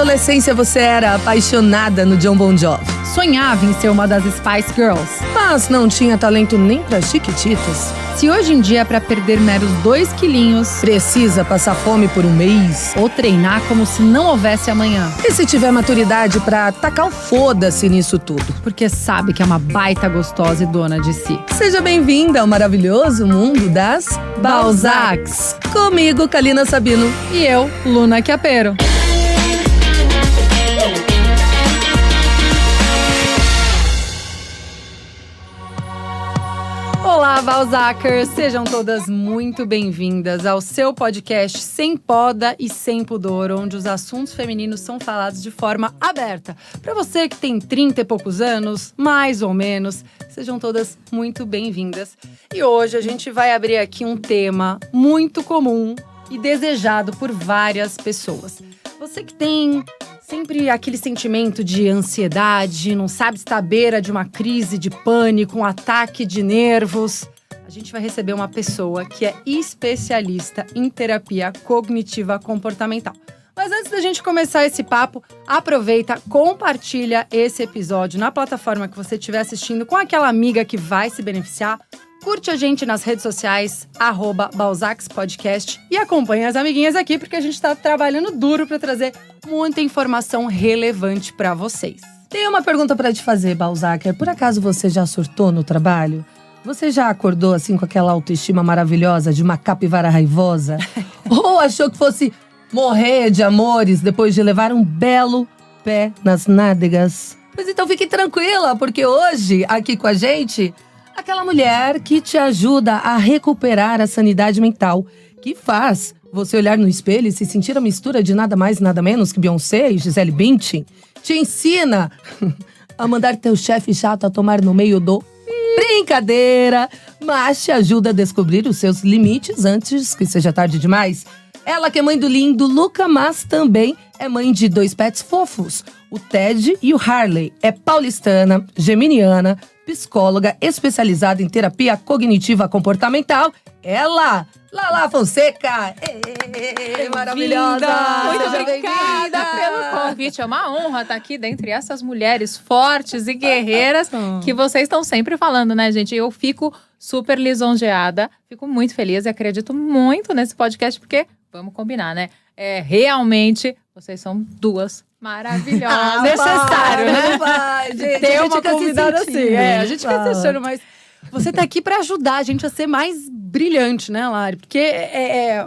adolescência você era apaixonada no Jon Bon Jovi, Sonhava em ser uma das Spice Girls. mas não tinha talento nem pra Chiquititas. Se hoje em dia é pra perder meros 2 quilinhos Precisa passar fome por um mês. ou treinar como se não houvesse amanhã, E se tiver maturidade pra tacar o foda-se nisso tudo? porque sabe que é uma baita gostosa e dona de si. Seja bem-vinda ao maravilhoso mundo das Balzacs. Comigo, Kalina Sabino. E eu, Luna Chiapero. Olá, Balzacers! Sejam todas muito bem-vindas ao seu podcast Sem Poda e Sem Pudor, onde os assuntos femininos são falados de forma aberta. Para você que tem 30 e poucos anos, mais ou menos, sejam todas muito bem-vindas. E hoje a gente vai abrir aqui um tema muito comum e desejado por várias pessoas. Você que tem sempre aquele sentimento de ansiedade, não sabe se está à beira de uma crise de pânico, um ataque de nervos. A gente vai receber uma pessoa que é especialista em terapia cognitiva comportamental. Mas antes da gente começar esse papo, aproveita, compartilha esse episódio na plataforma que você estiver assistindo com aquela amiga que vai se beneficiar. Curte a gente nas redes sociais, @BalzacsPodcast, e acompanha as amiguinhas aqui, porque a gente está trabalhando duro para trazer muita informação relevante para vocês. Tem uma pergunta pra te fazer, Balzac. Por acaso você já surtou no trabalho? Você já acordou assim com aquela autoestima maravilhosa de uma capivara raivosa? Ou achou que fosse morrer de amores depois de levar um belo pé nas nádegas? Pois então fique tranquila, porque hoje, aqui com a gente, aquela mulher que te ajuda a recuperar a sanidade mental, que faz você olhar no espelho e se sentir a mistura de nada mais nada menos que Beyoncé e Gisele Bündchen, te ensina a mandar teu chefe chato a tomar no meio do brincadeira, mas te ajuda a descobrir os seus limites antes que seja tarde demais. Ela que é mãe do lindo Luca, mas também é mãe de 2 pets fofos, o Ted e o Harley. É paulistana, geminiana, psicóloga especializada em terapia cognitiva comportamental. Ela, Lala Fonseca! Maravilhosa! Muito Seja obrigada bem-vinda! pelo convite. É uma honra estar aqui dentre essas mulheres fortes e guerreiras que vocês estão sempre falando, né, gente? Eu fico super lisonjeada, fico muito feliz e acredito muito nesse podcast, porque, vamos combinar, né? Realmente, vocês são duas maravilhosas. Necessário, né? Vai, gente, Ter a gente uma fica se convidada sentindo. assim. A gente fica Fala. se achando, mas você tá aqui pra ajudar a gente a ser mais brilhante, né, Lari? Porque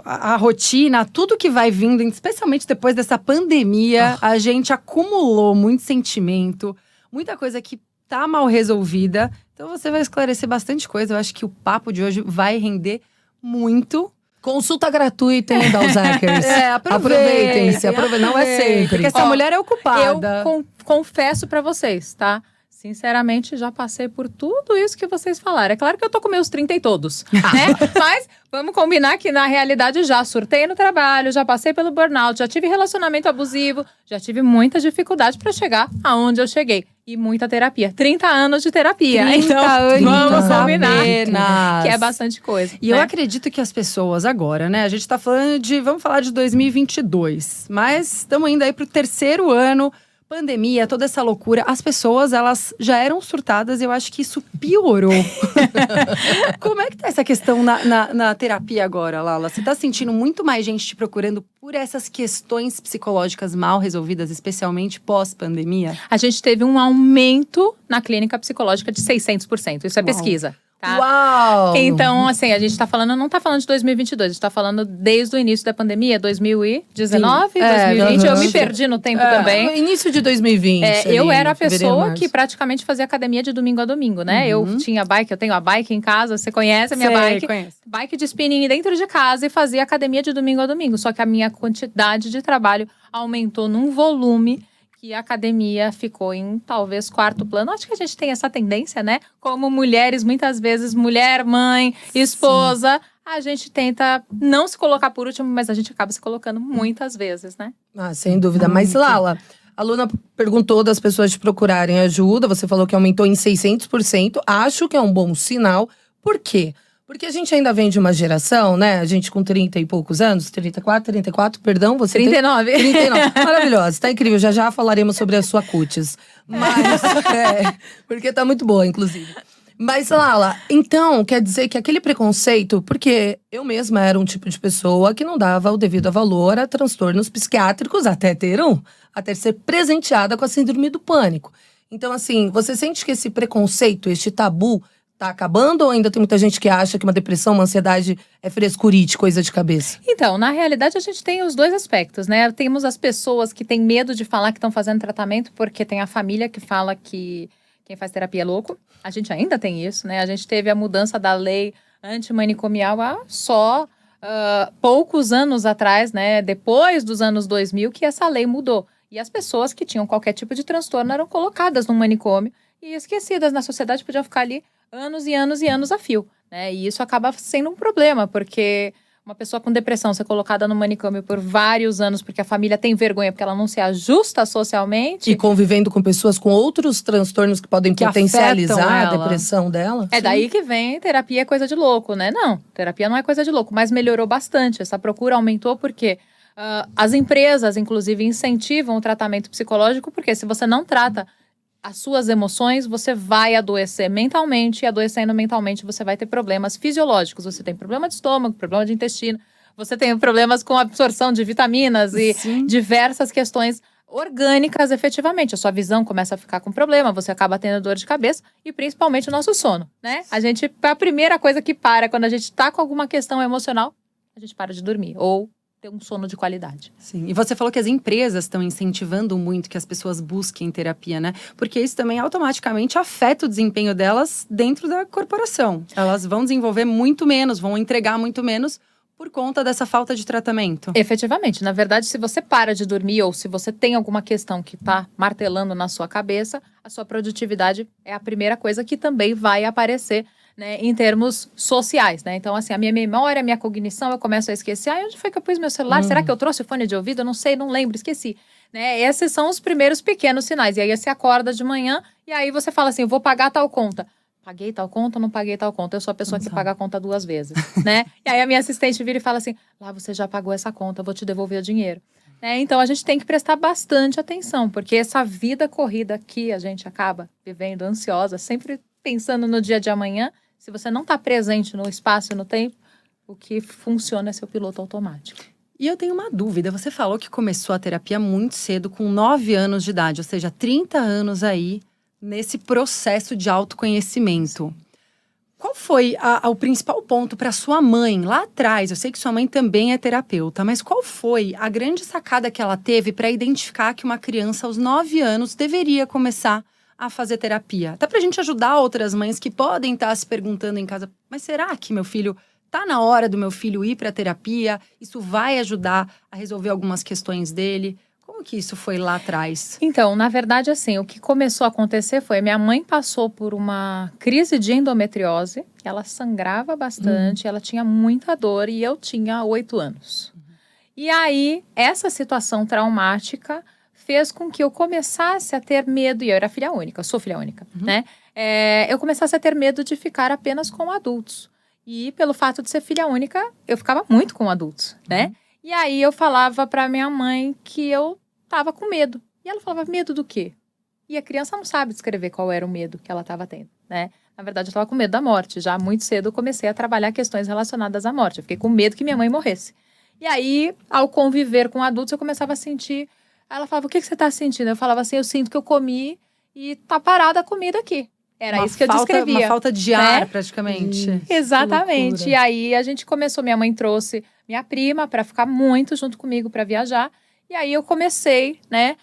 a rotina, tudo que vai vindo, especialmente depois dessa pandemia, a gente acumulou muito sentimento, muita coisa que tá mal resolvida. Então você vai esclarecer bastante coisa. Eu acho que o papo de hoje vai render muito. Consulta gratuita, hein, Balzackers? Aproveitem. Não é sempre. Porque essa mulher é ocupada. Eu confesso pra vocês, tá? Sinceramente, já passei por tudo isso que vocês falaram. É claro que eu tô com meus 30 e todos, né? Mas vamos combinar que, na realidade, já surtei no trabalho, já passei pelo burnout, já tive relacionamento abusivo, já tive muita dificuldade pra chegar aonde eu cheguei. E muita terapia. 30 anos de terapia. 30 então, anos vamos combinar apenas. que é bastante coisa. E eu acredito que as pessoas agora, né? A gente tá falando vamos falar de 2022. Mas estamos indo aí pro 3º ano. Pandemia, toda essa loucura, as pessoas, elas já eram surtadas e eu acho que isso piorou. Como é que tá essa questão na terapia agora, Lala? Você tá sentindo muito mais gente te procurando por essas questões psicológicas mal resolvidas, especialmente pós-pandemia? A gente teve um aumento na clínica psicológica de 600%. Isso é pesquisa. Tá? Uau! Então, assim, a gente não tá falando de 2022, a gente tá falando desde o início da pandemia, 2019, Sim. 2020. Eu me uhum. perdi no tempo No também. início de 2020. Eu ali, era a fevereiro, pessoa março. que praticamente fazia academia de domingo a domingo, né? Eu tinha bike, eu tenho a bike em casa, você conhece a minha bike? Conheço. Bike de spinning dentro de casa e fazia academia de domingo a domingo. Só que a minha quantidade de trabalho aumentou num volume que a academia ficou em talvez 4º plano. Acho que a gente tem essa tendência, né? Como mulheres, muitas vezes, mulher, mãe, esposa, a gente tenta não se colocar por último, mas a gente acaba se colocando muitas vezes, né? Ah, sem dúvida. Mas, Lala, a Luna perguntou das pessoas te procurarem ajuda. Você falou que aumentou em 600%. Acho que é um bom sinal. Por quê? Porque a gente ainda vem de uma geração, né? A gente com 30 e poucos anos, 34, perdão, você 39. tem… 39. Maravilhosa, tá incrível. Já falaremos sobre a sua cutis. Mas, porque tá muito boa, inclusive. Mas, Lala, então, quer dizer que aquele preconceito… Porque eu mesma era um tipo de pessoa que não dava o devido valor a transtornos psiquiátricos até ser presenteada com a síndrome do pânico. Então, assim, você sente que esse preconceito, este tabu… tá acabando ou ainda tem muita gente que acha que uma depressão, uma ansiedade é frescurite, coisa de cabeça? Então, na realidade, a gente tem os dois aspectos, né? Temos as pessoas que têm medo de falar que estão fazendo tratamento porque tem a família que fala que quem faz terapia é louco. A gente ainda tem isso, né? A gente teve a mudança da lei antimanicomial há só poucos anos atrás, né? Depois dos anos 2000 que essa lei mudou. E as pessoas que tinham qualquer tipo de transtorno eram colocadas no manicômio e esquecidas na sociedade, podiam ficar ali anos e anos e anos a fio, né? E isso acaba sendo um problema, porque uma pessoa com depressão ser colocada no manicômio por vários anos, porque a família tem vergonha, porque ela não se ajusta socialmente. E convivendo com pessoas com outros transtornos que podem potencializar a depressão dela. É daí que vem terapia é coisa de louco, né? Não, terapia não é coisa de louco, mas melhorou bastante. Essa procura aumentou porque as empresas, inclusive, incentivam o tratamento psicológico, porque se você não trata as suas emoções, você vai adoecer mentalmente, e adoecendo mentalmente você vai ter problemas fisiológicos. Você tem problema de estômago, problema de intestino, você tem problemas com absorção de vitaminas e diversas questões orgânicas, efetivamente. A sua visão começa a ficar com problema, você acaba tendo dor de cabeça e principalmente o nosso sono, né? A primeira coisa que para quando a gente tá com alguma questão emocional, a gente para de dormir ou ter um sono de qualidade. Sim, e você falou que as empresas estão incentivando muito que as pessoas busquem terapia, né? Porque isso também automaticamente afeta o desempenho delas dentro da corporação. Elas vão desenvolver muito menos, vão entregar muito menos por conta dessa falta de tratamento. Efetivamente. Na verdade, se você para de dormir ou se você tem alguma questão que está martelando na sua cabeça, a sua produtividade é a primeira coisa que também vai aparecer, né, em termos sociais, né? Então, assim, a minha memória, a minha cognição, eu começo a esquecer. Onde foi que eu pus meu celular? Será que eu trouxe o fone de ouvido? Eu não sei, não lembro, esqueci. Né? Esses são os primeiros pequenos sinais. E aí, você acorda de manhã e aí você fala assim, eu vou pagar tal conta. Paguei tal conta, não paguei tal conta. Eu sou a pessoa que paga a conta 2 vezes, né? E aí, a minha assistente vira e fala assim, lá, você já pagou essa conta, eu vou te devolver o dinheiro. Né? Então, a gente tem que prestar bastante atenção, porque essa vida corrida que a gente acaba vivendo ansiosa, sempre pensando no dia de amanhã. Se você não está presente no espaço e no tempo, o que funciona é seu piloto automático. E eu tenho uma dúvida. Você falou que começou a terapia muito cedo, com 9 anos de idade. Ou seja, 30 anos aí, nesse processo de autoconhecimento. Qual foi o principal ponto para sua mãe, lá atrás? Eu sei que sua mãe também é terapeuta, mas qual foi a grande sacada que ela teve para identificar que uma criança aos 9 anos deveria começar a fazer terapia? Até pra gente ajudar outras mães que podem estar se perguntando em casa, mas será que meu filho, tá na hora do meu filho ir pra terapia? Isso vai ajudar a resolver algumas questões dele? Como que isso foi lá atrás? Então, na verdade, assim, o que começou a acontecer foi, minha mãe passou por uma crise de endometriose, ela sangrava bastante, ela tinha muita dor e eu tinha 8 anos. E aí, essa situação traumática fez com que eu começasse a ter medo, e eu era filha única, eu sou filha única, né? Eu começasse a ter medo de ficar apenas com adultos. E pelo fato de ser filha única, eu ficava muito com adultos, né? E aí eu falava pra minha mãe que eu tava com medo. E ela falava, medo do quê? E a criança não sabe descrever qual era o medo que ela tava tendo, né? Na verdade, eu tava com medo da morte. Já muito cedo eu comecei a trabalhar questões relacionadas à morte. Eu fiquei com medo que minha mãe morresse. E aí, ao conviver com adultos, eu começava a sentir. Ela falava, o que você tá sentindo? Eu falava assim, eu sinto que eu comi e tá parada a comida aqui. Era isso que eu descrevia. Uma falta de ar, praticamente. Exatamente. E aí, a gente começou, minha mãe trouxe minha prima para ficar muito junto comigo para viajar. E aí, eu comecei, né?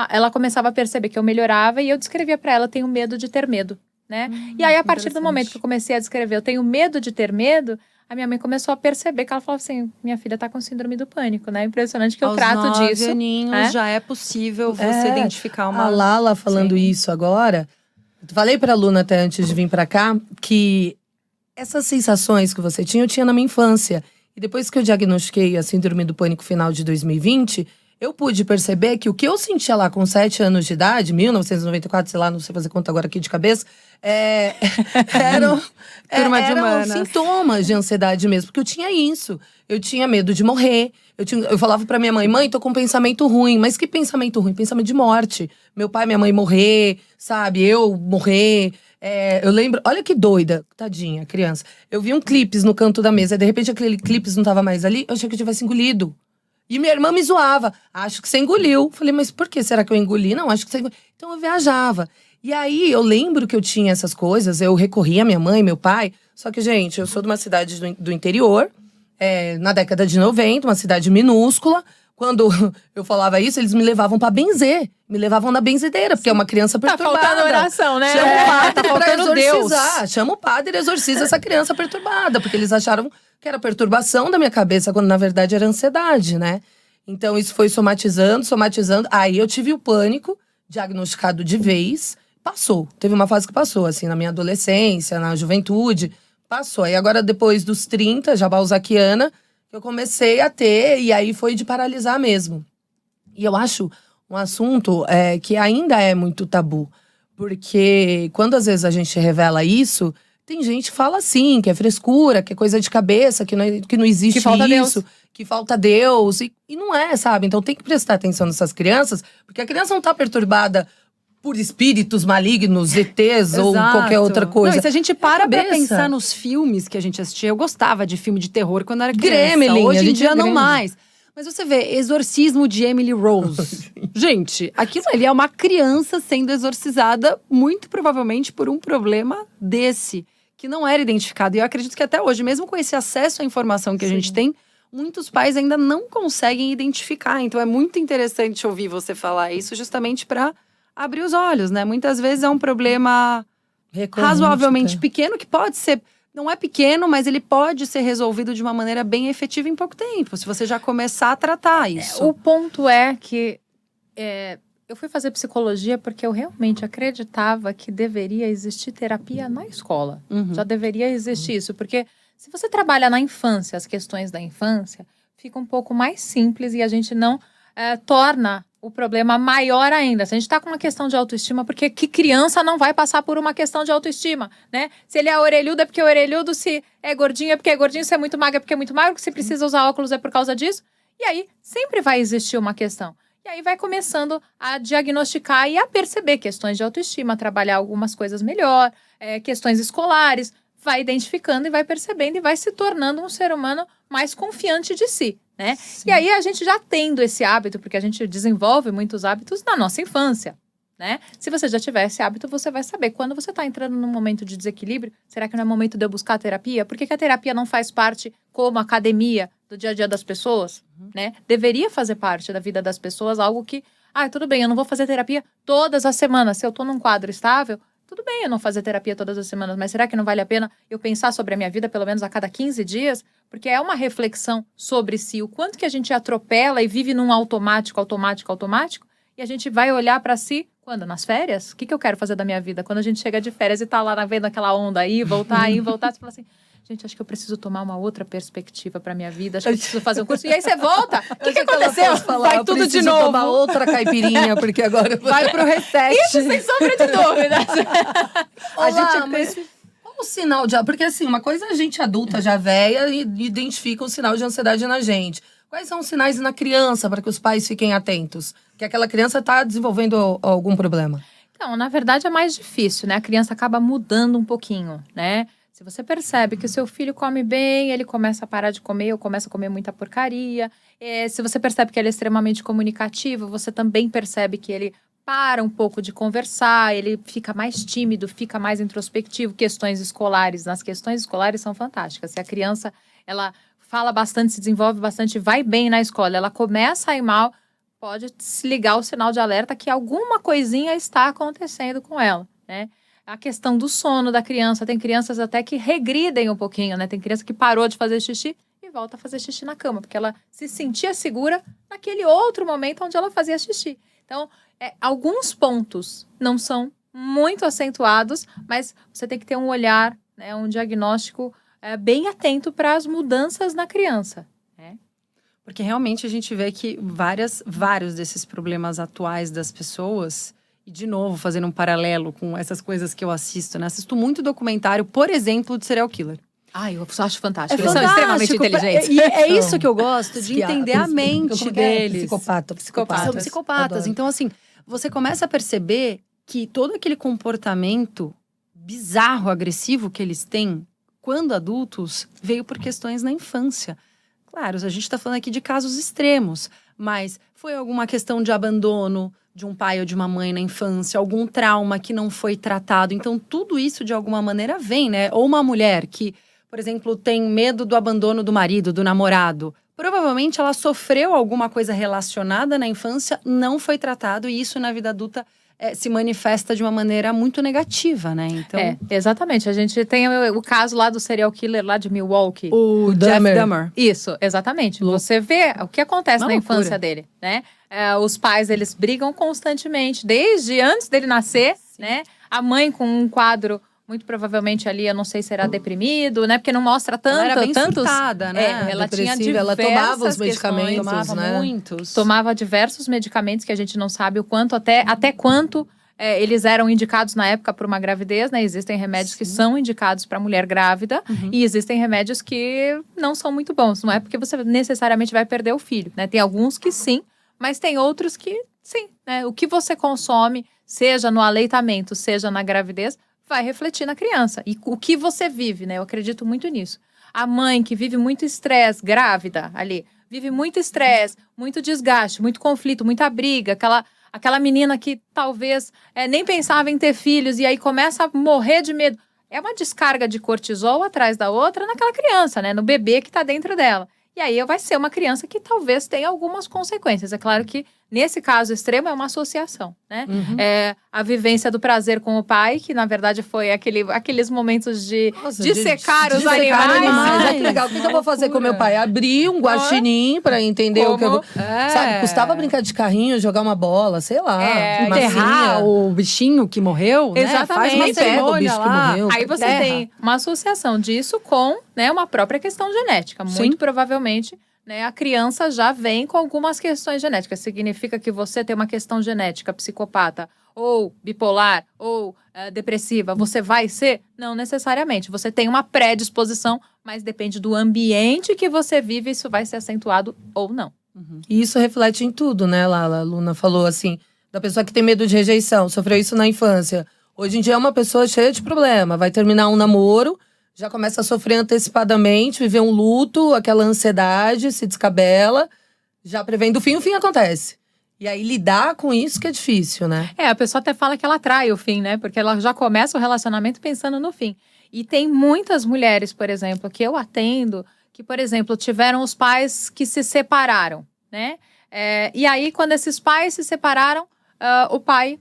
Ela começava a perceber que eu melhorava e eu descrevia para ela, eu tenho medo de ter medo, né? E aí, a partir do momento que eu comecei a descrever, eu tenho medo de ter medo, a minha mãe começou a perceber que ela falava assim, minha filha tá com síndrome do pânico, né? Impressionante que eu trato disso. Aos 9 aninhos já é possível você identificar uma… A Lala falando isso agora, eu falei pra Luna até antes de vir pra cá, que essas sensações que você tinha, eu tinha na minha infância. E depois que eu diagnostiquei a síndrome do pânico final de 2020, eu pude perceber que o que eu sentia lá com 7 anos de idade, 1994, sei lá, não sei fazer conta agora aqui de cabeça, eram sintomas de ansiedade mesmo, porque eu tinha isso. Eu tinha medo de morrer. Eu falava pra minha mãe, tô com um pensamento ruim. Mas que pensamento ruim? Pensamento de morte. Meu pai e minha mãe morrer, sabe? Eu morrer. Eu lembro, olha que doida, tadinha, criança. Eu vi um clipes no canto da mesa, e de repente aquele clipes não tava mais ali, eu achei que eu tivesse engolido. E minha irmã me zoava. Acho que você engoliu. Falei, mas por que será que eu engoli? Não, acho que você engoliu. Então eu viajava. E aí eu lembro que eu tinha essas coisas, eu recorria à minha mãe, meu pai. Só que, gente, eu sou de uma cidade do interior, na década de 90, uma cidade minúscula. Quando eu falava isso, eles me levavam pra benzer. Me levavam na benzedeira, porque é uma criança perturbada. Tá faltando oração, né? Chama o padre tá pra faltando exorcizar. Chama o padre e exorciza essa criança perturbada. Porque eles acharam que era perturbação da minha cabeça, quando na verdade era ansiedade, né? Então isso foi somatizando. Aí eu tive o pânico, diagnosticado de vez. Passou. Teve uma fase que passou, assim, na minha adolescência, na juventude. Passou. Aí agora, depois dos 30, já balzaquiana, eu comecei a ter, e aí foi de paralisar mesmo. E eu acho um assunto que ainda é muito tabu. Porque quando às vezes a gente revela isso, tem gente que fala assim, que é frescura, que é coisa de cabeça, que não existe Que falta isso. Deus. Que falta Deus. E não é, sabe? Então tem que prestar atenção nessas crianças, porque a criança não tá perturbada por espíritos malignos, ETs ou Exato. qualquer outra coisa. Não, e se a gente para pra cabeça. pensar nos filmes que a gente assistia, eu gostava de filme de terror quando era criança. Gremlin, Hoje a em gente dia é não Gremlin. mais. Mas você vê, Exorcismo de Emily Rose. Gente, aquilo ali é uma criança sendo exorcizada, muito provavelmente por um problema desse, que não era identificado. E eu acredito que até hoje, mesmo com esse acesso à informação que a gente tem, muitos pais ainda não conseguem identificar. Então é muito interessante ouvir você falar isso, justamente para abrir os olhos, né? Muitas vezes é um problema razoavelmente pequeno, que pode ser… Não é pequeno, mas ele pode ser resolvido de uma maneira bem efetiva em pouco tempo, se você já começar a tratar isso. O ponto é que eu fui fazer psicologia porque eu realmente acreditava que deveria existir terapia na escola. Já deveria existir isso, porque se você trabalha na infância, as questões da infância, fica um pouco mais simples e a gente não torna o problema maior ainda. Se a gente está com uma questão de autoestima, porque que criança não vai passar por uma questão de autoestima, né? Se ele é orelhudo é porque é orelhudo, se é gordinho é porque é gordinho, se é muito magro é porque é muito magro, se precisa usar óculos é por causa disso. E aí, sempre vai existir uma questão. E aí vai começando a diagnosticar e a perceber questões de autoestima, trabalhar algumas coisas melhor, questões escolares, vai identificando e vai percebendo e vai se tornando um ser humano mais confiante de si, né? Sim. E aí a gente já tendo esse hábito, porque a gente desenvolve muitos hábitos na nossa infância, né? Se você já tiver esse hábito, você vai saber quando você está entrando num momento de desequilíbrio, será que não é momento de eu buscar a terapia? Por que a terapia não faz parte como academia do dia a dia das pessoas, né? Deveria fazer parte da vida das pessoas, algo que, tudo bem, eu não vou fazer terapia todas as semanas, se eu estou num quadro estável, tudo bem eu não fazer terapia todas as semanas, mas será que não vale a pena eu pensar sobre a minha vida pelo menos a cada 15 dias? Porque é uma reflexão sobre si, o quanto que a gente atropela e vive num automático, e a gente vai olhar para si, quando? Nas férias? O que eu quero fazer da minha vida? Quando a gente chega de férias e tá lá vendo aquela onda aí, voltar, você fala assim… Gente, acho que eu preciso tomar uma outra perspectiva pra minha vida. Acho que eu preciso fazer um curso. E aí você volta. O que aconteceu? Vai tudo de novo. Tomar outra caipirinha, porque agora… Vai pro reset. Isso, sem sombra de dúvidas. Mas qual o sinal de… Porque assim, uma coisa é a gente adulta, já velha, e identifica o sinal de ansiedade na gente. Quais são os sinais na criança, para que os pais fiquem atentos? Que aquela criança está desenvolvendo algum problema. Então, na verdade, é mais difícil, né? A criança acaba mudando um pouquinho, né? Se você percebe que o seu filho come bem, ele começa a parar de comer ou começa a comer muita porcaria. Se você percebe que ele é extremamente comunicativo, você também percebe que ele para um pouco de conversar, ele fica mais tímido, fica mais introspectivo. Questões escolares. Nas questões escolares são fantásticas. Se a criança, ela fala bastante, se desenvolve bastante, vai bem na escola, ela começa a ir mal, pode se ligar o sinal de alerta que alguma coisinha está acontecendo com ela, né? A questão do sono da criança, tem crianças até que regridem um pouquinho, né? Tem criança que parou de fazer xixi e volta a fazer xixi na cama, porque ela se sentia segura naquele outro momento onde ela fazia xixi. Então, alguns pontos não são muito acentuados, mas você tem que ter um olhar, né, um diagnóstico bem atento para as mudanças na criança, né? Porque realmente a gente vê que vários desses problemas atuais das pessoas, e de novo, fazendo um paralelo com essas coisas que eu assisto, né? Assisto muito documentário, por exemplo, de serial killer. Ai, eu acho fantástico. É Eles são extremamente fantástico, inteligentes. E é isso que eu gosto, de entender a mente Como que é? deles. Psicopatas. São psicopatas. Adoro. Então, assim, você começa a perceber que todo aquele comportamento bizarro, agressivo que eles têm, quando adultos, veio por questões na infância. Claro, a gente está falando aqui de casos extremos, mas foi alguma questão de abandono de um pai ou de uma mãe na infância, algum trauma que não foi tratado. Então, tudo isso, de alguma maneira, vem, né? Ou uma mulher que, por exemplo, tem medo do abandono do marido, do namorado. Provavelmente ela sofreu alguma coisa relacionada na infância, não foi tratado, e isso na vida adulta se manifesta de uma maneira muito negativa, né? Então, exatamente. A gente tem o caso lá do serial killer lá de Milwaukee. o Jeff Dahmer. Isso, exatamente. Você vê o que acontece na loucura. infância dele, né? Os pais, eles brigam constantemente, desde antes dele nascer, né? A mãe com um quadro, muito provavelmente ali, eu não sei se era deprimido, né? Porque não mostra tanto, Ela era bem tantos... surtada, né? ela tinha Depressiva, ela diversas tomava os medicamentos, questões, Tomava né? muitos. tomava diversos medicamentos que a gente não sabe o quanto, até quanto eles eram indicados na época para uma gravidez, né? Existem remédios que são indicados para mulher grávida e existem remédios que não são muito bons. Não é porque você necessariamente vai perder o filho, né? Tem alguns que sim, mas tem outros que sim, né? O que você consome, seja no aleitamento, seja na gravidez, vai refletir na criança. E o que você vive, né? Eu acredito muito nisso. A mãe que vive muito estresse, grávida ali, vive muito estresse, muito desgaste, muito conflito, muita briga, aquela menina que talvez nem pensava em ter filhos e aí começa a morrer de medo. É uma descarga de cortisol atrás da outra naquela criança, né? No bebê que está dentro dela. E aí vai ser uma criança que talvez tenha algumas consequências. É claro que, nesse caso extremo, é uma associação, né? A vivência do prazer com o pai, que na verdade foi aqueles momentos de secar os animais. Olha que legal. O que eu vou fazer com meu pai? Abrir um guaxinim pra entender o que eu vou… Sabe, custava brincar de carrinho, jogar uma bola, sei lá. Enterrar o bichinho que morreu, né? Exatamente. Faz uma Pega o cerimônia bicho que lá. morreu. Aí você tem uma associação disso com, né, uma própria questão genética. Muito provavelmente, né, a criança já vem com algumas questões genéticas. Significa que você tem uma questão genética psicopata ou bipolar ou depressiva, você vai ser? Não necessariamente. Você tem uma predisposição, mas depende do ambiente que você vive, isso vai ser acentuado ou não. E isso reflete em tudo, né, Lala? A Luna falou assim, da pessoa que tem medo de rejeição, sofreu isso na infância. Hoje em dia é uma pessoa cheia de problema, vai terminar um namoro, já começa a sofrer antecipadamente, viver um luto, aquela ansiedade, se descabela, já prevendo o fim acontece. E aí lidar com isso que é difícil, né? A pessoa até fala que ela atrai o fim, né? Porque ela já começa o relacionamento pensando no fim. E tem muitas mulheres, por exemplo, que eu atendo, que, por exemplo, tiveram os pais que se separaram, né? E aí, quando esses pais se separaram, o pai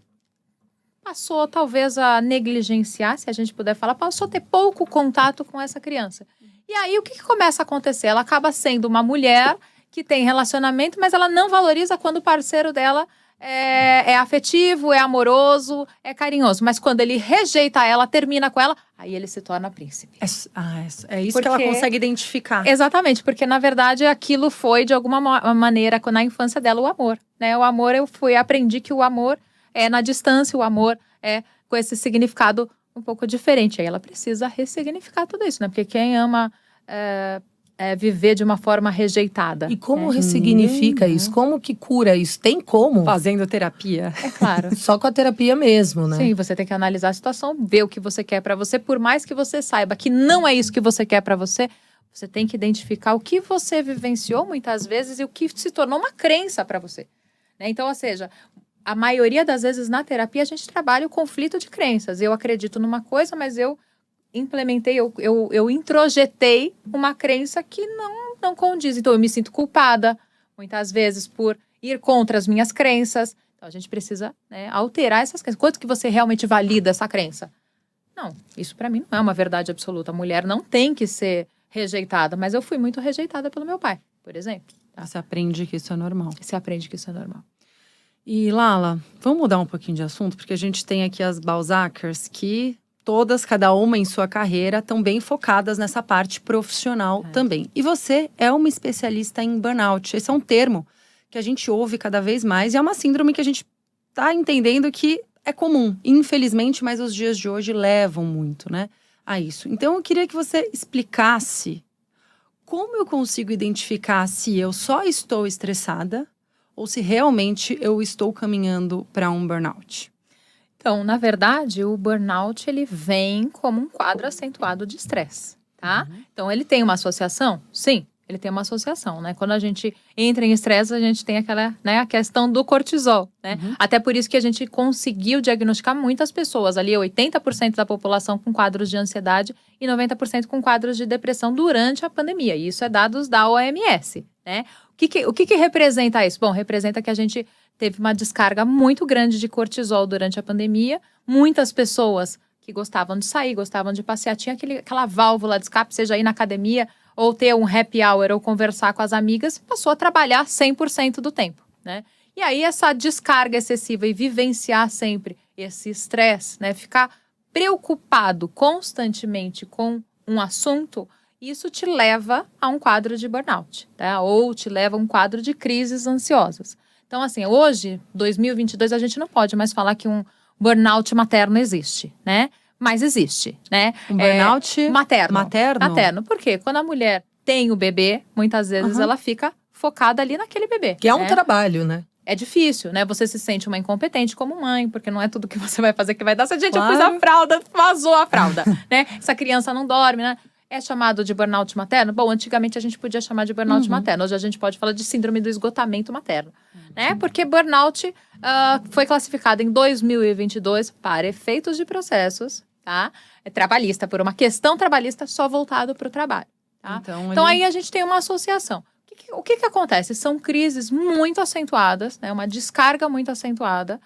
passou talvez a negligenciar, se a gente puder falar, passou a ter pouco contato com essa criança. E aí, o que começa a acontecer? Ela acaba sendo uma mulher que tem relacionamento, mas ela não valoriza quando o parceiro dela é afetivo, é amoroso, é carinhoso. Mas quando ele rejeita ela, termina com ela, aí ele se torna príncipe. É isso que ela consegue identificar. Exatamente, porque na verdade aquilo foi de alguma maneira, na infância dela, o amor, né? O amor, aprendi que o amor é na distância, o amor é com esse significado um pouco diferente. Aí ela precisa ressignificar tudo isso, né? Porque quem ama viver de uma forma rejeitada. E como ressignifica isso? Como que cura isso? Tem como? Fazendo terapia. É claro. Só com a terapia mesmo, né? Sim, você tem que analisar a situação, ver o que você quer pra você. Por mais que você saiba que não é isso que você quer pra você, você tem que identificar o que você vivenciou muitas vezes e o que se tornou uma crença pra você. Né? Então, ou seja, a maioria das vezes na terapia a gente trabalha o conflito de crenças. Eu acredito numa coisa, mas eu implementei, eu introjetei uma crença que não condiz. Então, eu me sinto culpada, muitas vezes, por ir contra as minhas crenças. Então, a gente precisa, né, alterar essas crenças. Quanto que você realmente valida essa crença? Não, isso para mim não é uma verdade absoluta. A mulher não tem que ser rejeitada, mas eu fui muito rejeitada pelo meu pai, por exemplo. Tá? Você aprende que isso é normal. Você aprende que isso é normal. E, Lala, vamos mudar um pouquinho de assunto? Porque a gente tem aqui as Balzackers que todas, cada uma em sua carreira, estão bem focadas nessa parte profissional também. E você é uma especialista em burnout. Esse é um termo que a gente ouve cada vez mais e é uma síndrome que a gente está entendendo que é comum, infelizmente, mas os dias de hoje levam muito, né, a isso. Então, eu queria que você explicasse como eu consigo identificar se eu só estou estressada ou se realmente eu estou caminhando para um burnout. Então, na verdade, o burnout ele vem como um quadro acentuado de estresse, tá? Então, ele tem uma associação? Sim, ele tem uma associação, né? Quando a gente entra em estresse, a gente tem aquela, né, a questão do cortisol, né? Até por isso que a gente conseguiu diagnosticar muitas pessoas, ali 80% da população com quadros de ansiedade e 90% com quadros de depressão durante a pandemia. E isso é dados da OMS, né? O que representa isso? Bom, representa que a gente teve uma descarga muito grande de cortisol durante a pandemia. Muitas pessoas que gostavam de sair, gostavam de passear, tinha aquela válvula de escape, seja ir na academia ou ter um happy hour ou conversar com as amigas, passou a trabalhar 100% do tempo, né? E aí essa descarga excessiva e vivenciar sempre esse estresse, né? Ficar preocupado constantemente com um assunto, isso te leva a um quadro de burnout, tá? Ou te leva a um quadro de crises ansiosas. Então, assim, hoje, 2022, a gente não pode mais falar que um burnout materno existe, né? Mas existe, né? Um burnout materno. Materno? Por quê? Quando a mulher tem o bebê, muitas vezes ela fica focada ali naquele bebê. Que é um trabalho, né? É difícil, né? Você se sente uma incompetente como mãe, porque não é tudo que você vai fazer que vai dar. Se a gente, Claro. eu pus a fralda, vazou a fralda, né? Essa criança não dorme, né? É chamado de burnout materno? Bom, antigamente a gente podia chamar de burnout materno. Hoje a gente pode falar de síndrome do esgotamento materno, né? Porque burnout foi classificado em 2022 para efeitos de processos, tá? É trabalhista, por uma questão trabalhista só voltado para o trabalho, tá? Então aí a gente tem uma associação. O que acontece? São crises muito acentuadas, né? Uma descarga muito acentuada,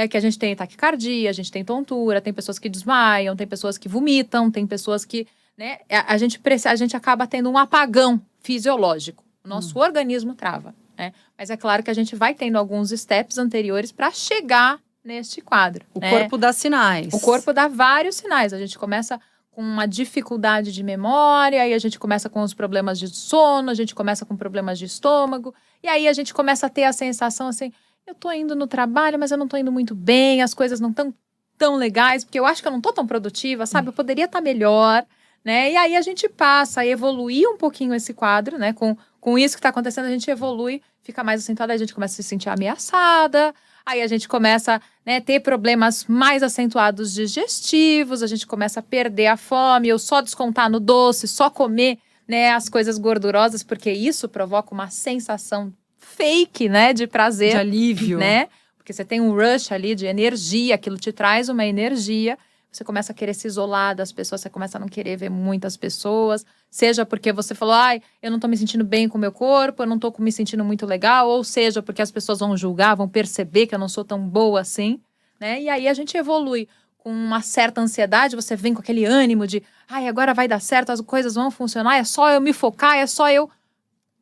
que a gente tem taquicardia, a gente tem tontura, tem pessoas que desmaiam, tem pessoas que vomitam, tem pessoas que, né? A gente acaba tendo um apagão fisiológico. O nosso organismo trava, né? Mas é claro que a gente vai tendo alguns steps anteriores para chegar neste quadro. O corpo dá sinais. O corpo dá vários sinais. A gente começa com uma dificuldade de memória, aí a gente começa com os problemas de sono, a gente começa com problemas de estômago, e aí a gente começa a ter a sensação assim, eu tô indo no trabalho, mas eu não tô indo muito bem, as coisas não estão tão legais, porque eu acho que eu não tô tão produtiva, sabe? Eu poderia estar melhor, né? E aí a gente passa a evoluir um pouquinho esse quadro, né? Com isso que está acontecendo, a gente evolui, fica mais assentada, a gente começa a se sentir ameaçada, aí a gente começa, né, ter problemas mais acentuados digestivos, a gente começa a perder a fome, ou só descontar no doce, só comer, né, as coisas gordurosas, porque isso provoca uma sensação fake, né, de prazer. De alívio. Né? Porque você tem um rush ali de energia, aquilo te traz uma energia, você começa a querer se isolar das pessoas, você começa a não querer ver muitas pessoas, seja porque você falou, eu não tô me sentindo bem com o meu corpo, eu não tô me sentindo muito legal, ou seja, porque as pessoas vão julgar, vão perceber que eu não sou tão boa assim, né? E aí a gente evolui com uma certa ansiedade, você vem com aquele ânimo de, agora vai dar certo, as coisas vão funcionar, é só eu me focar, é só eu...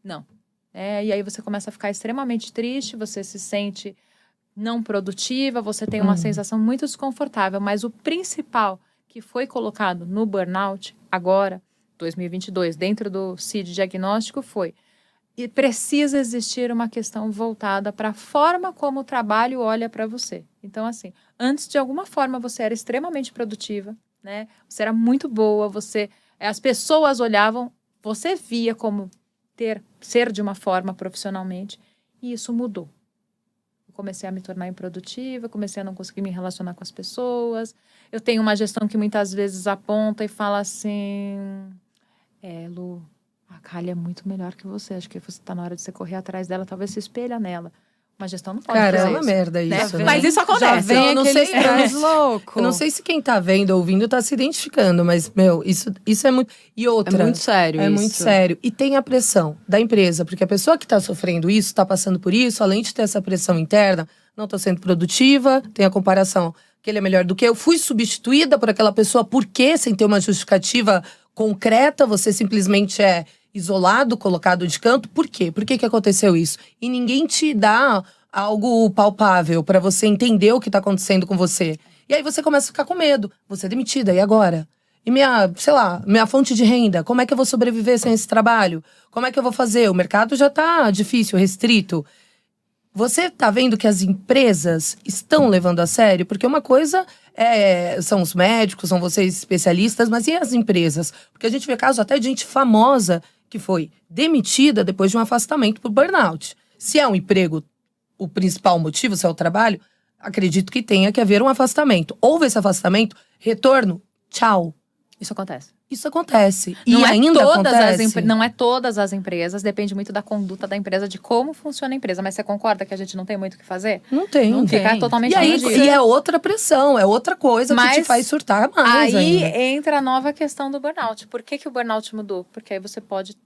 Não. E aí você começa a ficar extremamente triste, você se sente não produtiva, você tem uma sensação muito desconfortável, mas o principal que foi colocado no burnout agora, 2022, dentro do CID diagnóstico foi, e precisa existir uma questão voltada para a forma como o trabalho olha para você. Então, assim, antes de alguma forma você era extremamente produtiva, né? Você era muito boa, as pessoas olhavam, você via como ser de uma forma profissionalmente, e isso mudou. Eu comecei a me tornar improdutiva, comecei a não conseguir me relacionar com as pessoas. Eu tenho uma gestão que muitas vezes aponta e fala assim, Lu, a Kali é muito melhor que você, acho que você está na hora de você correr atrás dela, talvez se espelha nela. Uma gestão não pode Cara, fazer é uma isso, merda isso, né? Mas isso acontece. Já vem Eu não aquele sei, estresse louco. Eu não sei se quem tá vendo ou ouvindo tá se identificando, mas, isso é muito... E outra… É muito sério É isso. muito sério. E tem a pressão da empresa, porque a pessoa que tá sofrendo isso, tá passando por isso, além de ter essa pressão interna, não tô sendo produtiva, tem a comparação que ele é melhor do que eu, fui substituída por aquela pessoa, por quê? Sem ter uma justificativa concreta, você simplesmente é isolado, colocado de canto. Por quê? Por que aconteceu isso? E ninguém te dá algo palpável para você entender o que tá acontecendo com você. E aí você começa a ficar com medo. Vou ser demitida, e agora? E minha fonte de renda? Como é que eu vou sobreviver sem esse trabalho? Como é que eu vou fazer? O mercado já tá difícil, restrito. Você tá vendo que as empresas estão levando a sério? Porque uma coisa são os médicos, são vocês especialistas, mas e as empresas? Porque a gente vê casos até de gente famosa que foi demitida depois de um afastamento por burnout. Se é um emprego, o principal motivo, se é o trabalho, acredito que tenha que haver um afastamento. Houve esse afastamento, retorno, tchau. Isso acontece. Isso acontece. Não E é ainda acontece. Não é todas as empresas, depende muito da conduta da empresa, de como funciona a empresa. Mas você concorda que a gente não tem muito o que fazer? Não tem. Não ficar totalmente E aí, longe disso. e é outra pressão, é outra coisa que te faz surtar mais Aí ainda. entra a nova questão do burnout. Por que o burnout mudou? Porque aí você pode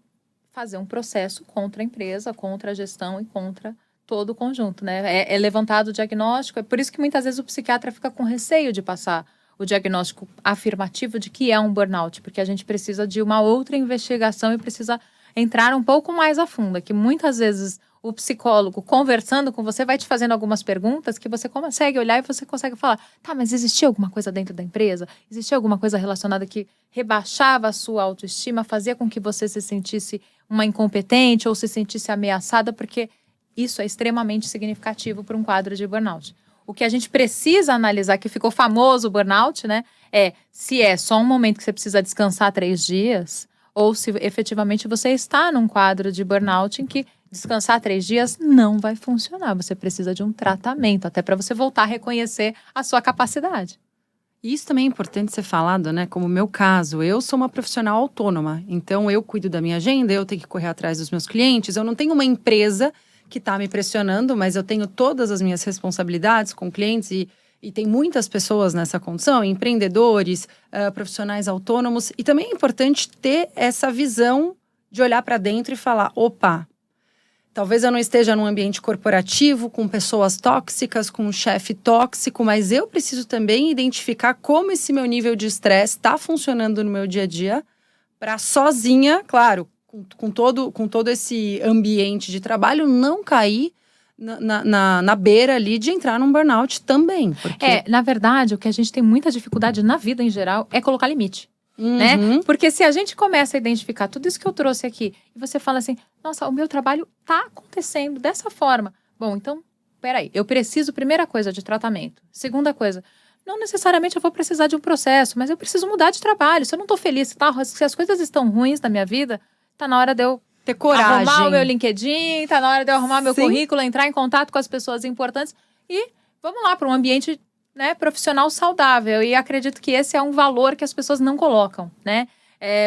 fazer um processo contra a empresa, contra a gestão e contra todo o conjunto, né? É levantado o diagnóstico, é por isso que muitas vezes o psiquiatra fica com receio de passar o diagnóstico afirmativo de que é um burnout, porque a gente precisa de uma outra investigação e precisa entrar um pouco mais a fundo, que muitas vezes o psicólogo conversando com você vai te fazendo algumas perguntas que você consegue olhar e você consegue falar, tá, mas existia alguma coisa dentro da empresa? Existia alguma coisa relacionada que rebaixava a sua autoestima, fazia com que você se sentisse uma incompetente ou se sentisse ameaçada, porque isso é extremamente significativo para um quadro de burnout. O que a gente precisa analisar, que ficou famoso o burnout, né? Se é só um momento que você precisa descansar 3 dias, ou se efetivamente você está num quadro de burnout em que descansar 3 dias não vai funcionar. Você precisa de um tratamento, até para você voltar a reconhecer a sua capacidade. E isso também é importante ser falado, né? Como o meu caso, eu sou uma profissional autônoma. Então, eu cuido da minha agenda, eu tenho que correr atrás dos meus clientes. Eu não tenho uma empresa que está me pressionando, mas eu tenho todas as minhas responsabilidades com clientes e tem muitas pessoas nessa condição, empreendedores, profissionais autônomos. E também é importante ter essa visão de olhar para dentro e falar, opa, talvez eu não esteja num ambiente corporativo, com pessoas tóxicas, com um chefe tóxico, mas eu preciso também identificar como esse meu nível de estresse está funcionando no meu dia a dia, para sozinha, claro, com todo esse ambiente de trabalho, não cair na beira ali de entrar num burnout também. Porque... na verdade, o que a gente tem muita dificuldade na vida em geral é colocar limite. Né? Porque se a gente começa a identificar tudo isso que eu trouxe aqui, e você fala assim, nossa, o meu trabalho tá acontecendo dessa forma. Bom, então, peraí, eu preciso, primeira coisa, de tratamento. Segunda coisa, não necessariamente eu vou precisar de um processo, mas eu preciso mudar de trabalho. Se eu não tô feliz, se as coisas estão ruins na minha vida, tá na hora de eu ter coragem. Arrumar o meu LinkedIn, tá na hora de eu arrumar meu currículo, entrar em contato com as pessoas importantes e vamos lá para um ambiente, né, profissional saudável. E acredito que esse é um valor que as pessoas não colocam, né?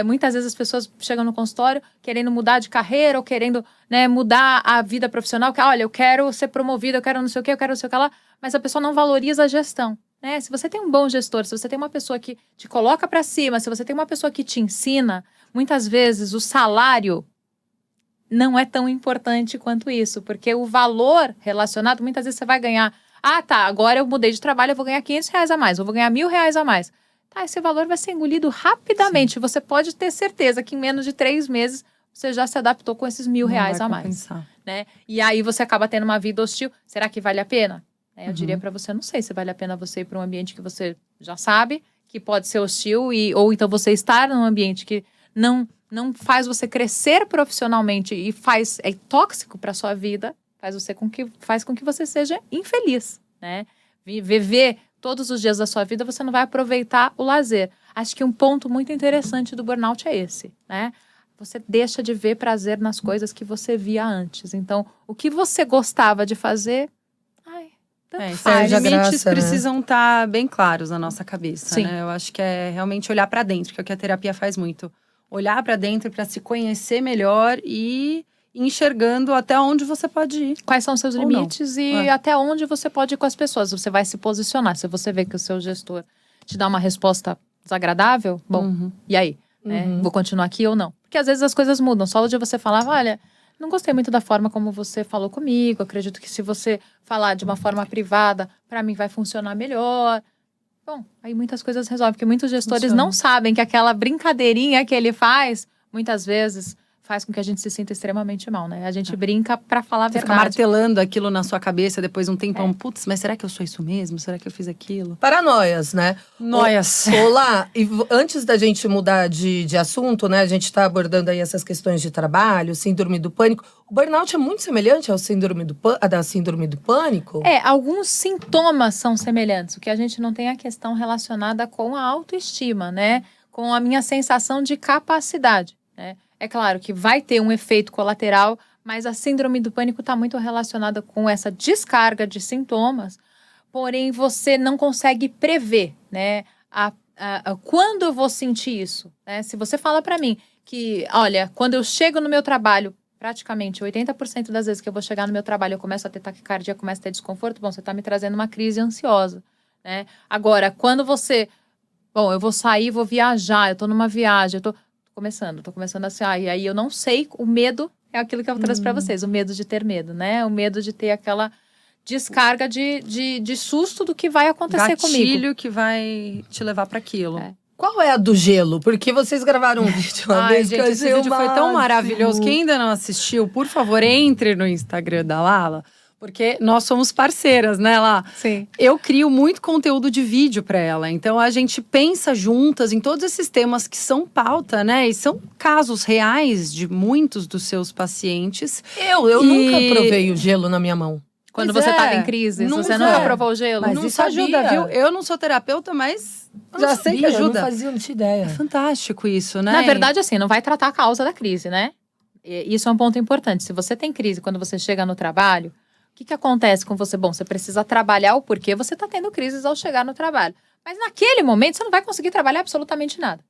Muitas vezes as pessoas chegam no consultório querendo mudar de carreira ou querendo, né, mudar a vida profissional. Que, olha, eu quero ser promovida, eu quero não sei o que, eu quero não sei o que lá. Mas a pessoa não valoriza a gestão. Né? Se você tem um bom gestor, se você tem uma pessoa que te coloca para cima, se você tem uma pessoa que te ensina, muitas vezes o salário não é tão importante quanto isso, porque o valor relacionado, muitas vezes você vai ganhar, agora eu mudei de trabalho, eu vou ganhar R$500 a mais, eu vou ganhar R$1.000 a mais. Tá, esse valor vai ser engolido rapidamente. Sim. Você pode ter certeza que em menos de 3 meses você já se adaptou com esses R$1.000 a mais. Né? E aí você acaba tendo uma vida hostil. Será que vale a pena? Eu diria para você, não sei se vale a pena você ir para um ambiente que você já sabe, que pode ser hostil, ou então você estar num ambiente que não faz você crescer profissionalmente e é tóxico para sua vida, faz com que você seja infeliz, né? Viver todos os dias da sua vida, você não vai aproveitar o lazer. Acho que um ponto muito interessante do burnout é esse, né? Você deixa de ver prazer nas coisas que você via antes. Então, o que você gostava de fazer, os limites precisam estar bem claros na nossa cabeça, Sim. né? Eu acho que é realmente olhar para dentro, que é o que a terapia faz muito. Olhar para dentro para se conhecer melhor e enxergando até onde você pode ir. Quais são os seus limites e até onde você pode ir com as pessoas. Você vai se posicionar. Se você vê que o seu gestor te dá uma resposta desagradável, bom, e aí? Né? Vou continuar aqui ou não? Porque às vezes as coisas mudam. Só o dia você falava, olha, não gostei muito da forma como você falou comigo. Acredito que se você falar de uma forma privada, para mim vai funcionar melhor. Bom, aí muitas coisas resolvem. Porque muitos gestores não sabem que aquela brincadeirinha que ele faz, muitas vezes, faz com que a gente se sinta extremamente mal, né? A gente brinca pra falar a Você fica verdade. martelando aquilo na sua cabeça depois de um tempão. Putz, mas será que eu sou isso mesmo? Será que eu fiz aquilo? Paranoias, né? Noias. Olá, e antes da gente mudar de assunto, né? A gente tá abordando aí essas questões de trabalho, síndrome do pânico. O burnout é muito semelhante ao da síndrome do pânico? Alguns sintomas são semelhantes. O que a gente não tem é a questão relacionada com a autoestima, né? Com a minha sensação de capacidade, né? É claro que vai ter um efeito colateral, mas a síndrome do pânico está muito relacionada com essa descarga de sintomas, porém você não consegue prever, né? Quando eu vou sentir isso, né? Se você fala para mim que, olha, quando eu chego no meu trabalho, praticamente 80% das vezes que eu vou chegar no meu trabalho, eu começo a ter taquicardia, começo a ter desconforto, bom, você está me trazendo uma crise ansiosa, né? Agora, quando você... Bom, eu vou sair, vou viajar, eu tô numa viagem, tô começando a ser, e aí eu não sei, o medo é aquilo que eu trouxe para vocês, o medo de ter medo, né? O medo de ter aquela descarga de susto do que vai acontecer comigo. Gatilho que vai te levar para aquilo. Qual é a do gelo? Porque vocês gravaram um vídeo uma Ai, vez gente, que eu esse achei vídeo foi tão máximo. maravilhoso. Quem ainda não assistiu, por favor, entre no Instagram da Lala, porque nós somos parceiras, né, Lá? Sim. Eu crio muito conteúdo de vídeo para ela. Então a gente pensa juntas em todos esses temas que são pauta, né? E são casos reais de muitos dos seus pacientes. Eu nunca provei o gelo na minha mão. Quando Pois você é. estava em crise, Não você é. nunca provou o gelo? Mas Não isso ajuda, sabia. viu? Eu não sou terapeuta, mas Eu já não sei que sabia, ajuda. Eu não tinha ideia. É fantástico isso, né? Na verdade, assim, não vai tratar a causa da crise, né? E isso é um ponto importante. Se você tem crise quando você chega no trabalho, o que acontece com você? Bom, você precisa trabalhar o porquê você está tendo crises ao chegar no trabalho. Mas naquele momento, você não vai conseguir trabalhar absolutamente nada,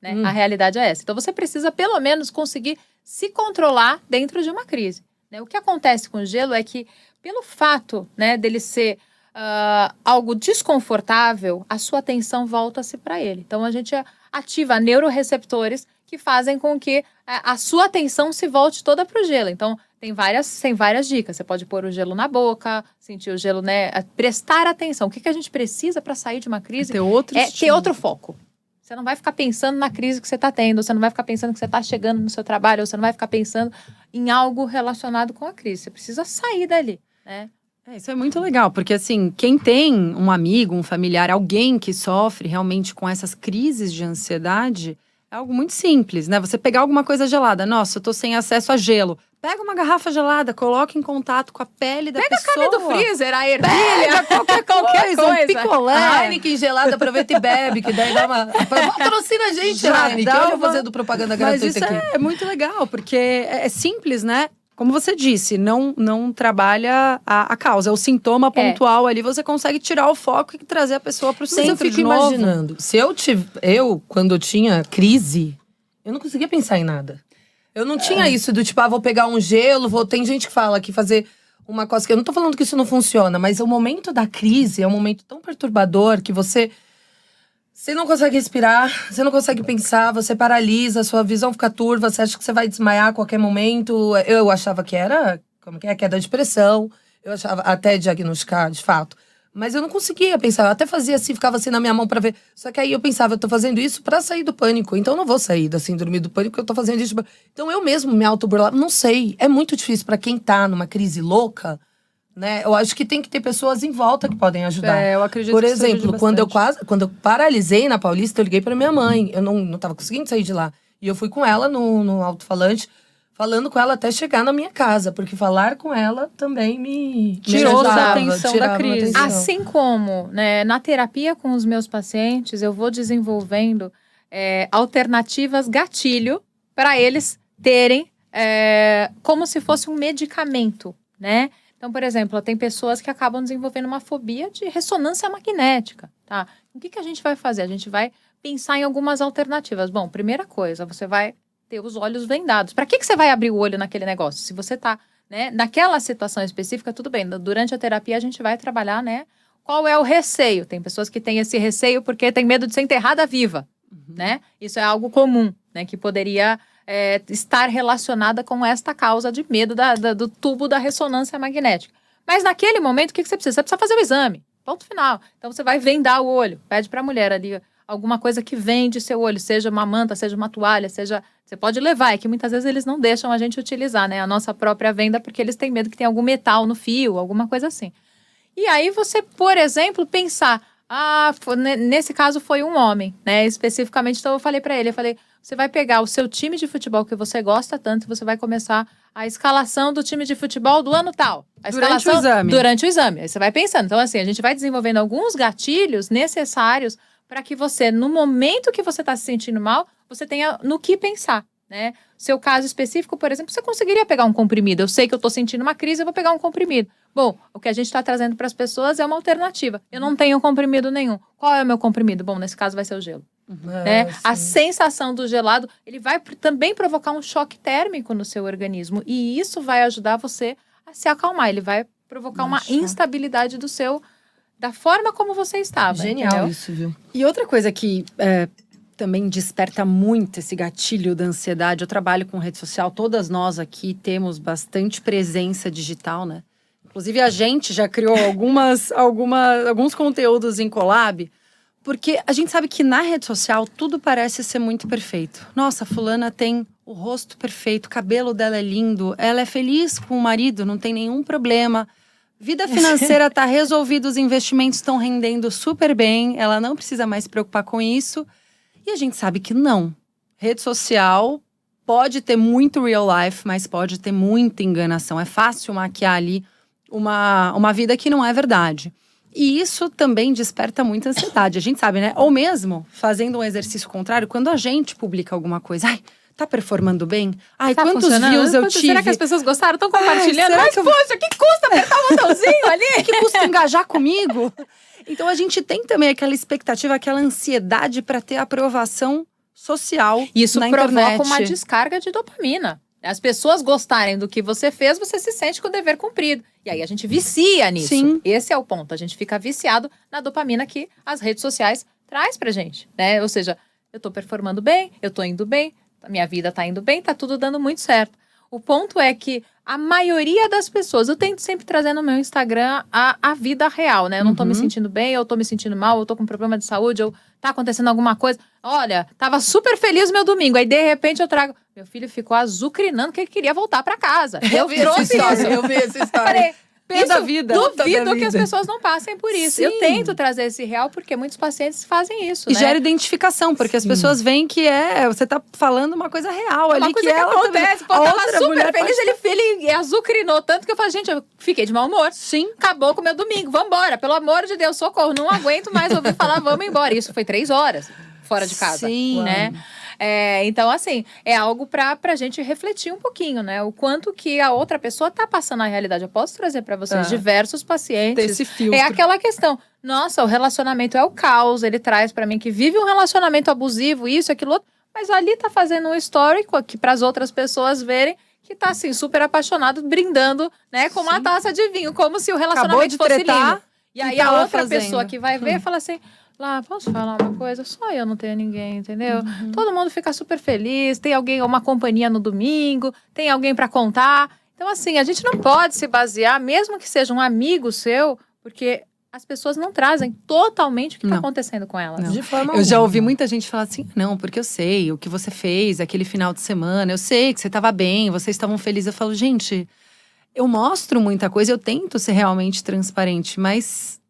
né? A realidade é essa. Então, você precisa, pelo menos, conseguir se controlar dentro de uma crise, né? O que acontece com o gelo é que, pelo fato, né, dele ser algo desconfortável, a sua atenção volta-se para ele. Então, a gente ativa neuroreceptores que fazem com que a sua atenção se volte toda para o gelo. Então, tem várias dicas. Você pode pôr o gelo na boca, sentir o gelo, né? Prestar atenção. O que a gente precisa para sair de uma crise Ter outro ter estímulo. outro foco. Você não vai ficar pensando na crise que você está tendo, você não vai ficar pensando que você está chegando no seu trabalho, você não vai ficar pensando em algo relacionado com a crise. Você precisa sair dali, né? Isso é muito legal, porque assim, quem tem um amigo, um familiar, alguém que sofre realmente com essas crises de ansiedade, é algo muito simples, né? Você pegar alguma coisa gelada, nossa, eu tô sem acesso a gelo. Pega uma garrafa gelada, coloca em contato com a pele da pessoa. Pega a carne do freezer, a ervilha, qualquer coisa, um picolé. A Heineken gelada, aproveita e bebe, que daí dá uma... Patrocina a gente, Já Heineken. dá Olha eu uma- fazendo propaganda Mas gratuita isso aqui. é muito legal, porque é simples, né? Como você disse, não trabalha a causa, é o sintoma pontual ali, você consegue tirar o foco e trazer a pessoa pro Mas centro eu fico de novo. imaginando, se eu, quando eu tinha crise, eu não conseguia pensar em nada. Eu não tinha isso do tipo, vou pegar um gelo, tem gente que fala que fazer uma cosquinha. Eu não tô falando que isso não funciona, mas o momento da crise é um momento tão perturbador que você não consegue respirar, você não consegue pensar, você paralisa, sua visão fica turva, você acha que você vai desmaiar a qualquer momento. Eu achava que era, queda de pressão, eu achava até diagnosticar, de fato. Mas eu não conseguia pensar, eu até fazia assim, ficava assim na minha mão pra ver. Só que aí eu pensava, eu tô fazendo isso pra sair do pânico. Então eu não vou sair da síndrome do pânico, porque eu tô fazendo isso. Então eu mesmo me autoburlava, não sei. É muito difícil pra quem tá numa crise louca, né? Eu acho que tem que ter pessoas em volta que podem ajudar. Eu acredito Por que isso ajude exemplo, quando bastante. eu paralisei na Paulista, eu liguei pra minha mãe. Eu não tava conseguindo sair de lá. E eu fui com ela no alto-falante, falando com ela até chegar na minha casa. Porque falar com ela também me Tirou ajudava, da atenção tirava da uma crise. atenção. Assim como, né, na terapia com os meus pacientes, eu vou desenvolvendo alternativas gatilho para eles terem como se fosse um medicamento, né? Então, por exemplo, tem pessoas que acabam desenvolvendo uma fobia de ressonância magnética, tá? O que a gente vai fazer? A gente vai pensar em algumas alternativas. Bom, primeira coisa, você vai ter os olhos vendados. Para que você vai abrir o olho naquele negócio? Se você tá, né, naquela situação específica, tudo bem. Durante a terapia, a gente vai trabalhar, né? Qual é o receio? Tem pessoas que têm esse receio porque tem medo de ser enterrada viva, né? Isso é algo comum, né? Que poderia estar relacionada com esta causa de medo do tubo da ressonância magnética. Mas naquele momento, o que você precisa? Você precisa fazer o exame. Ponto final. Então, você vai vendar o olho. Pede para a mulher ali alguma coisa que vende seu olho, seja uma manta, seja uma toalha, seja... Você pode levar, é que muitas vezes eles não deixam a gente utilizar, né? A nossa própria venda, porque eles têm medo que tenha algum metal no fio, alguma coisa assim. E aí você, por exemplo, pensar, nesse caso foi um homem, né? Especificamente, então eu falei pra ele, você vai pegar o seu time de futebol que você gosta tanto, você vai começar a escalação do time de futebol do ano tal. Durante o exame. Durante o exame. Aí você vai pensando. Então, assim, a gente vai desenvolvendo alguns gatilhos necessários para que você, no momento que você está se sentindo mal, você tenha no que pensar, né? Seu caso específico, por exemplo, você conseguiria pegar um comprimido. Eu sei que eu estou sentindo uma crise, eu vou pegar um comprimido. Bom, o que a gente está trazendo para as pessoas é uma alternativa. Eu não tenho comprimido nenhum. Qual é o meu comprimido? Bom, nesse caso vai ser o gelo. Né? A sensação do gelado, ele vai também provocar um choque térmico no seu organismo. E isso vai ajudar você a se acalmar. Ele vai provocar uma instabilidade da forma como você estava. Genial, entendeu? isso, viu? E outra coisa que também desperta muito esse gatilho da ansiedade, eu trabalho com rede social, todas nós aqui temos bastante presença digital, né? Inclusive a gente já criou alguns conteúdos em collab, porque a gente sabe que na rede social tudo parece ser muito perfeito. Nossa, fulana tem o rosto perfeito, o cabelo dela é lindo, ela é feliz com o marido, não tem nenhum problema. Vida financeira tá resolvida, os investimentos estão rendendo super bem, ela não precisa mais se preocupar com isso. E a gente sabe que não. Rede social pode ter muito real life, mas pode ter muita enganação. É fácil maquiar ali uma vida que não é verdade. E isso também desperta muita ansiedade, a gente sabe, né? Ou mesmo, fazendo um exercício contrário, quando a gente publica alguma coisa, tá performando bem? Tá quantos views eu tive? Será que as pessoas gostaram? Estão compartilhando? será Mas, que poxa, que custa apertar o botãozinho ali? Que custa engajar comigo? Então a gente tem também aquela expectativa, aquela ansiedade para ter aprovação social Isso na provoca internet. uma descarga de dopamina. As pessoas gostarem do que você fez, você se sente com o dever cumprido. E aí a gente vicia nisso. Sim. Esse é o ponto. A gente fica viciado na dopamina que as redes sociais traz pra gente, né? Ou seja, eu tô performando bem, eu tô indo bem, a minha vida tá indo bem, tá tudo dando muito certo. O ponto é que a maioria das pessoas, eu tento sempre trazer no meu Instagram a vida real, né? Eu não tô me sentindo bem, eu tô me sentindo mal, eu tô com problema de saúde, ou tá acontecendo alguma coisa. Olha, tava super feliz meu domingo, aí de repente eu trago... Meu filho ficou azucrinando que ele queria voltar pra casa. Eu vi essa história. Falei, da vida. duvido que as pessoas não passem por isso. Sim. Eu tento trazer esse real porque muitos pacientes fazem isso, E né? gera identificação, porque as pessoas veem que você tá falando uma coisa real ali. Uma coisa que ela acontece. Pô, a tava outra super mulher feliz, pode- ele azucrinou tanto que eu falei, gente, eu fiquei de mau humor. Sim. Acabou com o meu domingo, vambora. Pelo amor de Deus, socorro, não aguento mais ouvir falar, vamos embora. Isso foi 3 horas fora de casa, Sim. né? Então, assim, é algo pra gente refletir um pouquinho, né? O quanto que a outra pessoa tá passando na realidade. Eu posso trazer pra vocês diversos pacientes. Ter esse filtro. É aquela questão, nossa, o relacionamento é o caos. Ele traz pra mim que vive um relacionamento abusivo, isso, aquilo outro. Mas ali tá fazendo um story que pras outras pessoas verem que tá, assim, super apaixonado, brindando, né? Com uma taça de vinho, como se o Acabou relacionamento de fosse tretar lindo. E aí tá a lá outra fazendo. pessoa que vai ver fala assim... Lá, posso falar uma coisa? Só eu não tenho ninguém, entendeu? Todo mundo fica super feliz, tem alguém, uma companhia no domingo, tem alguém pra contar. Então, assim, a gente não pode se basear, mesmo que seja um amigo seu, porque as pessoas não trazem totalmente o que tá acontecendo com elas. De forma Eu já alguma. ouvi muita gente falar assim, não, porque eu sei o que você fez aquele final de semana, eu sei que você estava bem, vocês estavam felizes. Eu falo, gente, eu mostro muita coisa, eu tento ser realmente transparente, mas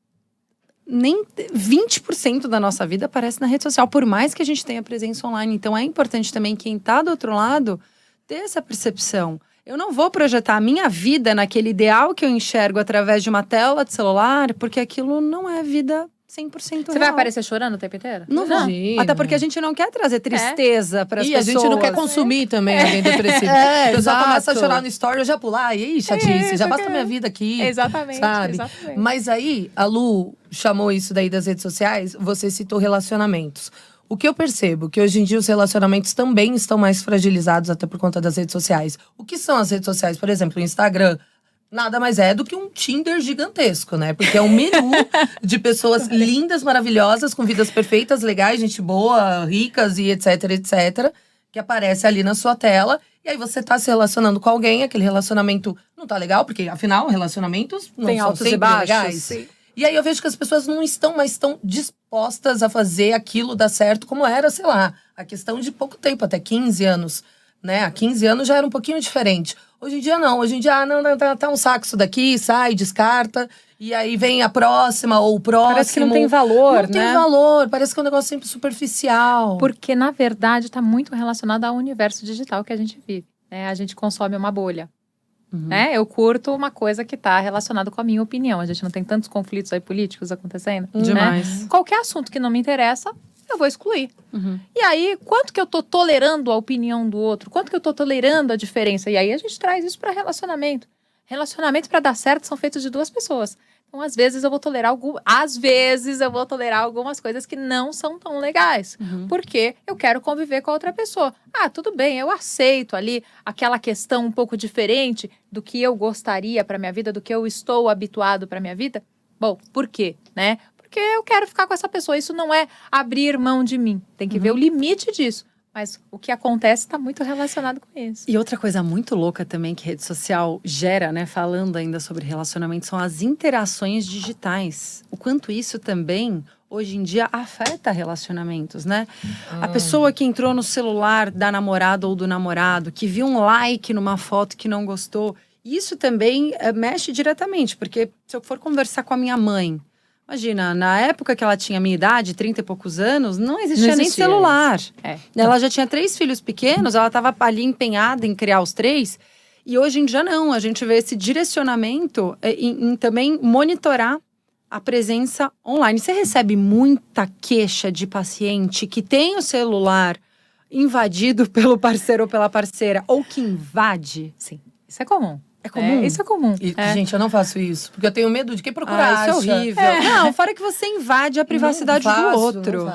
nem 20% da nossa vida aparece na rede social, por mais que a gente tenha presença online. Então é importante também quem tá do outro lado ter essa percepção. Eu não vou projetar a minha vida naquele ideal que eu enxergo através de uma tela de celular, porque aquilo não é vida 100% real. Você vai aparecer chorando o tempo inteiro? Não vou. Imagina. Até porque a gente não quer trazer tristeza para as E pessoas. a gente não quer consumir também alguém depressivo. É, o pessoal começa a exato. chorar no story, eu já pular. E aí, chatice, já basta porque- minha vida aqui. Exatamente, Sabe? exatamente. Mas aí, a Lu chamou isso daí das redes sociais, você citou relacionamentos. O que eu percebo, que hoje em dia os relacionamentos também estão mais fragilizados, até por conta das redes sociais. O que são as redes sociais? Por exemplo, o Instagram nada mais é do que um Tinder gigantesco, né? Porque é um menu de pessoas lindas, maravilhosas, com vidas perfeitas, legais, gente boa, ricas e etc, etc, que aparece ali na sua tela. E aí você tá se relacionando com alguém, aquele relacionamento não tá legal, porque afinal, relacionamentos não Tem são altos e sempre baixos. legais. Sim. E aí eu vejo que as pessoas não estão mais tão postas a fazer aquilo dar certo, como era, sei lá, a questão de pouco tempo, até 15 anos, né? Há 15 anos já era um pouquinho diferente. Hoje em dia não, hoje em dia não, tá um saco isso daqui, sai, descarta, e aí vem a próxima ou o próximo. Parece que não tem valor, Não né? tem valor, parece que é um negócio sempre superficial. Porque, na verdade, está muito relacionado ao universo digital que a gente vive. Né? A gente consome uma bolha. Né? Eu curto uma coisa que está relacionada com a minha opinião. A gente não tem tantos conflitos aí políticos acontecendo. Demais. Né? Qualquer assunto que não me interessa, eu vou excluir. E aí, quanto que eu tô tolerando a opinião do outro? Quanto que eu tô tolerando a diferença? E aí, a gente traz isso para relacionamento. Relacionamentos, para dar certo, são feitos de 2 pessoas. Então, às vezes eu vou tolerar algumas coisas que não são tão legais. Porque eu quero conviver com a outra pessoa. Ah, tudo bem, eu aceito ali aquela questão um pouco diferente do que eu gostaria para minha vida, do que eu estou habituado para minha vida. Bom, por quê, né? Porque eu quero ficar com essa pessoa. Isso não é abrir mão de mim. Tem que ver o limite disso. Mas o que acontece está muito relacionado com isso. E outra coisa muito louca também que rede social gera, né? Falando ainda sobre relacionamento, são as interações digitais. O quanto isso também, hoje em dia, afeta relacionamentos, né? A pessoa que entrou no celular da namorada ou do namorado, que viu um like numa foto que não gostou, isso também mexe diretamente. Porque se eu for conversar com a minha mãe, imagina, na época que ela tinha a minha idade, 30 e poucos anos, não existia nem celular. Ela já tinha 3 filhos pequenos, ela estava ali empenhada em criar os 3. E hoje em dia não, a gente vê esse direcionamento em também monitorar a presença online. Você recebe muita queixa de paciente que tem o celular invadido pelo parceiro ou pela parceira, ou que invade? Sim, isso é comum. É comum? Isso é comum. E, gente, eu não faço isso, porque eu tenho medo de quem procurar. Isso é horrível. Não, fora que você invade a privacidade do outro.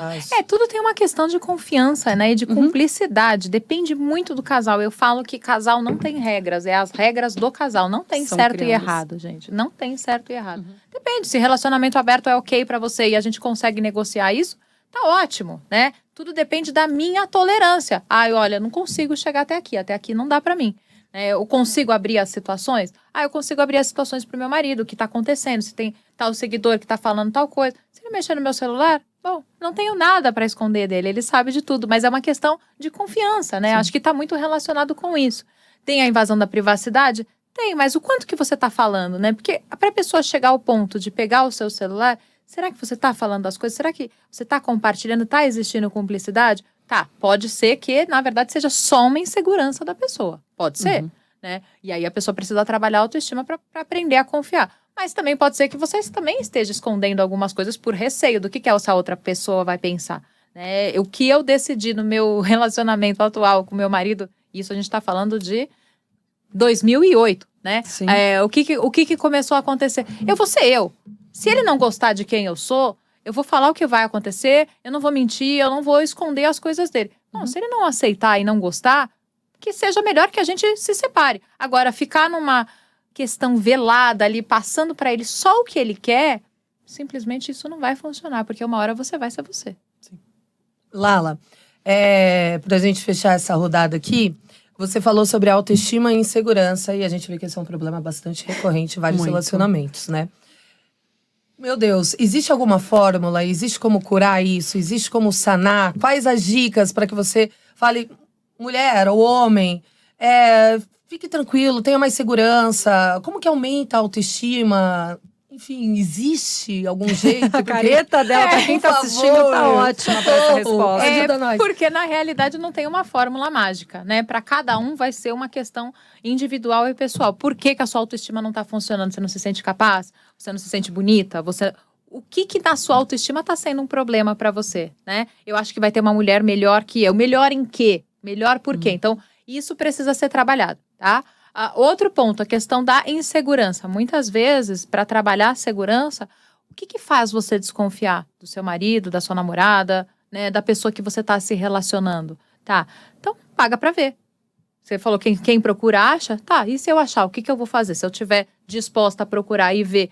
Tudo tem uma questão de confiança, né? E de cumplicidade. Depende muito do casal. Eu falo que casal não tem regras. É as regras do casal. Não tem São certo criadas. e errado, gente. Não tem certo e errado. Depende. Se relacionamento aberto é ok pra você e a gente consegue negociar isso, tá ótimo, né? Tudo depende da minha tolerância. Olha, não consigo chegar até aqui. Até aqui não dá pra mim. Eu consigo abrir as situações? Eu consigo abrir as situações pro meu marido, o que tá acontecendo, se tem tal seguidor que tá falando tal coisa. Se ele mexer no meu celular, bom, não tenho nada para esconder dele, ele sabe de tudo, mas é uma questão de confiança, né? Sim. Acho que tá muito relacionado com isso. Tem a invasão da privacidade? Tem, mas o quanto que você tá falando, né? Porque pra pessoa chegar ao ponto de pegar o seu celular, será que você tá falando as coisas? Será que você tá compartilhando? Tá existindo cumplicidade? Tá, pode ser que, na verdade, seja só uma insegurança da pessoa. Pode ser, né? E aí a pessoa precisa trabalhar a autoestima para aprender a confiar. Mas também pode ser que você também esteja escondendo algumas coisas por receio do que essa outra pessoa vai pensar. Né? O que eu decidi no meu relacionamento atual com meu marido, isso a gente está falando de 2008, né? Sim. O que começou a acontecer? Eu vou ser eu. Se ele não gostar de quem eu sou, eu vou falar o que vai acontecer, eu não vou mentir, eu não vou esconder as coisas dele. Não, se ele não aceitar e não gostar, que seja melhor que a gente se separe. Agora, ficar numa questão velada ali, passando para ele só o que ele quer, simplesmente isso não vai funcionar, porque uma hora você vai ser você. Sim. Lala, pra gente fechar essa rodada aqui, você falou sobre autoestima e insegurança, e a gente vê que esse é um problema bastante recorrente em vários relacionamentos, né? Meu Deus, existe alguma fórmula? Existe como curar isso? Existe como sanar? Quais as dicas para que você fale, mulher ou homem, fique tranquilo, tenha mais segurança? Como que aumenta a autoestima? Enfim, existe algum jeito? A careta dela, pra quem tá assistindo, tá ótima pra essa resposta. Ajuda nós. Porque na realidade não tem uma fórmula mágica, né? Para cada um vai ser uma questão individual e pessoal. Por que a sua autoestima não tá funcionando? Você não se sente capaz? Você não se sente bonita? O que na sua autoestima tá sendo um problema para você, né? Eu acho que vai ter uma mulher melhor que eu. Melhor em quê? Melhor por quê? Então, isso precisa ser trabalhado, tá? Outro ponto, a questão da insegurança. Muitas vezes, para trabalhar a segurança, o que faz você desconfiar do seu marido, da sua namorada, né, da pessoa que você está se relacionando? Tá, então paga para ver. Você falou quem procura acha? Tá, e se eu achar, o que eu vou fazer? Se eu estiver disposta a procurar e ver,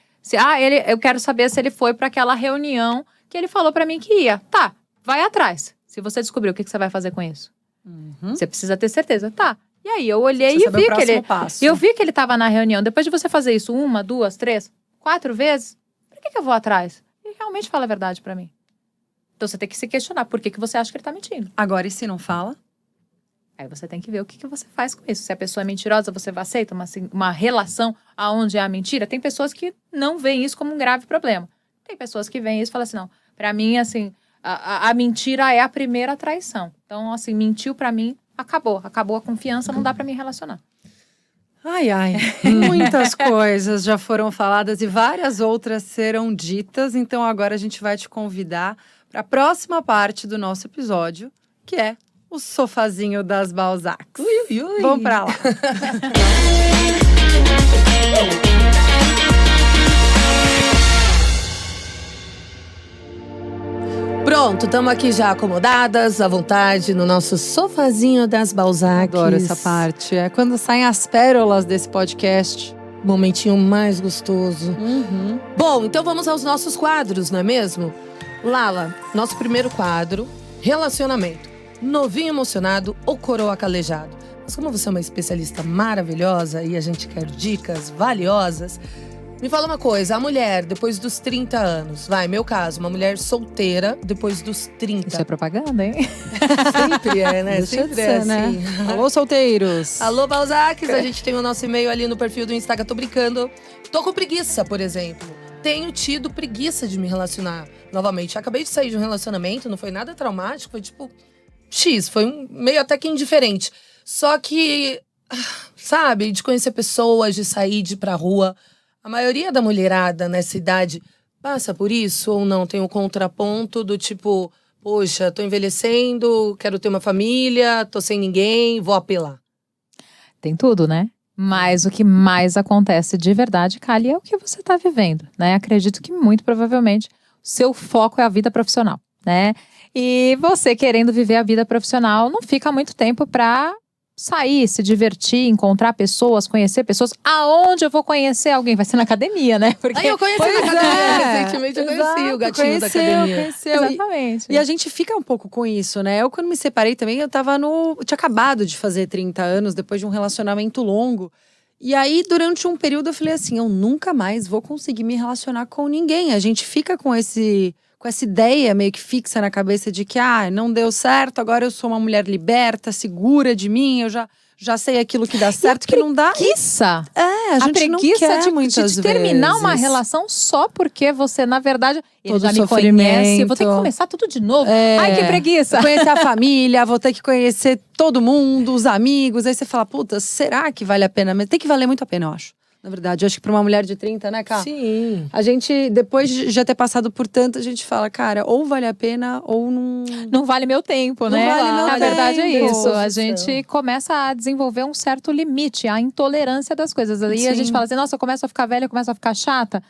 eu quero saber se ele foi para aquela reunião que ele falou para mim que ia. Tá, vai atrás. Se você descobrir, o que você vai fazer com isso? Você precisa ter certeza. Tá. E aí eu olhei e vi que ele estava na reunião. Depois de você fazer isso 1, 2, 3, 4 vezes, por que eu vou atrás? Ele realmente fala a verdade para mim. Então você tem que se questionar por que você acha que ele tá mentindo. Agora, e se não fala? Aí você tem que ver o que você faz com isso. Se a pessoa é mentirosa, você aceita uma relação aonde é a mentira. Tem pessoas que não veem isso como um grave problema. Tem pessoas que veem isso e falam assim, não, pra mim, assim, a mentira é a primeira traição. Então, assim, mentiu pra mim, acabou a confiança, não dá pra me relacionar. Ai, muitas coisas já foram faladas e várias outras serão ditas. Então agora a gente vai te convidar para a próxima parte do nosso episódio, que é o sofazinho das Balzacs. Ui, ui, ui. Vamos para lá. Pronto, estamos aqui já acomodadas, à vontade, no nosso sofazinho das Balzacs. Adoro essa parte. É quando saem as pérolas desse podcast. Momentinho mais gostoso. Uhum. Bom, então vamos aos nossos quadros, não é mesmo? Lala, nosso primeiro quadro, relacionamento. Novinho emocionado ou coroa calejado? Mas como você é uma especialista maravilhosa e a gente quer dicas valiosas, me fala uma coisa, a mulher depois dos 30 anos, meu caso, uma mulher solteira depois dos 30. Isso é propaganda, hein? Sempre é, né? Deixa Sempre de é ser, né? assim. Alô, solteiros. Alô, Balzacs, a gente tem o nosso e-mail ali no perfil do Instagram, tô brincando. Tô com preguiça, por exemplo. Tenho tido preguiça de me relacionar novamente. Acabei de sair de um relacionamento, não foi nada traumático, foi tipo X, foi meio até que indiferente. Só que, sabe, de conhecer pessoas, de sair, de ir pra rua. A maioria da mulherada nessa idade passa por isso ou não? Tem um contraponto do tipo, poxa, tô envelhecendo, quero ter uma família, tô sem ninguém, vou apelar. Tem tudo, né? Mas o que mais acontece de verdade, Kali, é o que você está vivendo, né? Acredito que muito provavelmente o seu foco é a vida profissional, né? E você querendo viver a vida profissional não fica muito tempo para sair, se divertir, encontrar pessoas, conhecer pessoas. Aonde eu vou conhecer alguém? Vai ser na academia, né? Porque eu conheci na academia, recentemente eu conheci o gatinho da academia. Conheceu. Exatamente. E a gente fica um pouco com isso, né? Eu, quando me separei também, eu tinha acabado de fazer 30 anos, depois de um relacionamento longo. E aí, durante um período, eu falei assim, eu nunca mais vou conseguir me relacionar com ninguém. A gente fica com essa ideia meio que fixa na cabeça de que, não deu certo, agora eu sou uma mulher liberta, segura de mim, eu já sei aquilo que dá certo, que não dá. Preguiça. A gente não quer muitas de terminar vezes. uma relação só porque você, na verdade, ele Todo já me sofrimento. conhece, vou ter que começar tudo de novo. Ai, que preguiça. Conhecer a família, vou ter que conhecer todo mundo, os amigos. Aí você fala, puta, será que vale a pena? Mas tem que valer muito a pena, eu acho. Na verdade, eu acho que pra uma mulher de 30, né, Cá? Sim. A gente, depois de já ter passado por tanto, a gente fala, cara, ou vale a pena ou não… Não vale meu tempo, né? vale meu Na verdade é tempo. isso. A gente começa a desenvolver um certo limite, a intolerância das coisas. Aí a gente fala assim, nossa, eu começo a ficar velha, eu começo a ficar chata.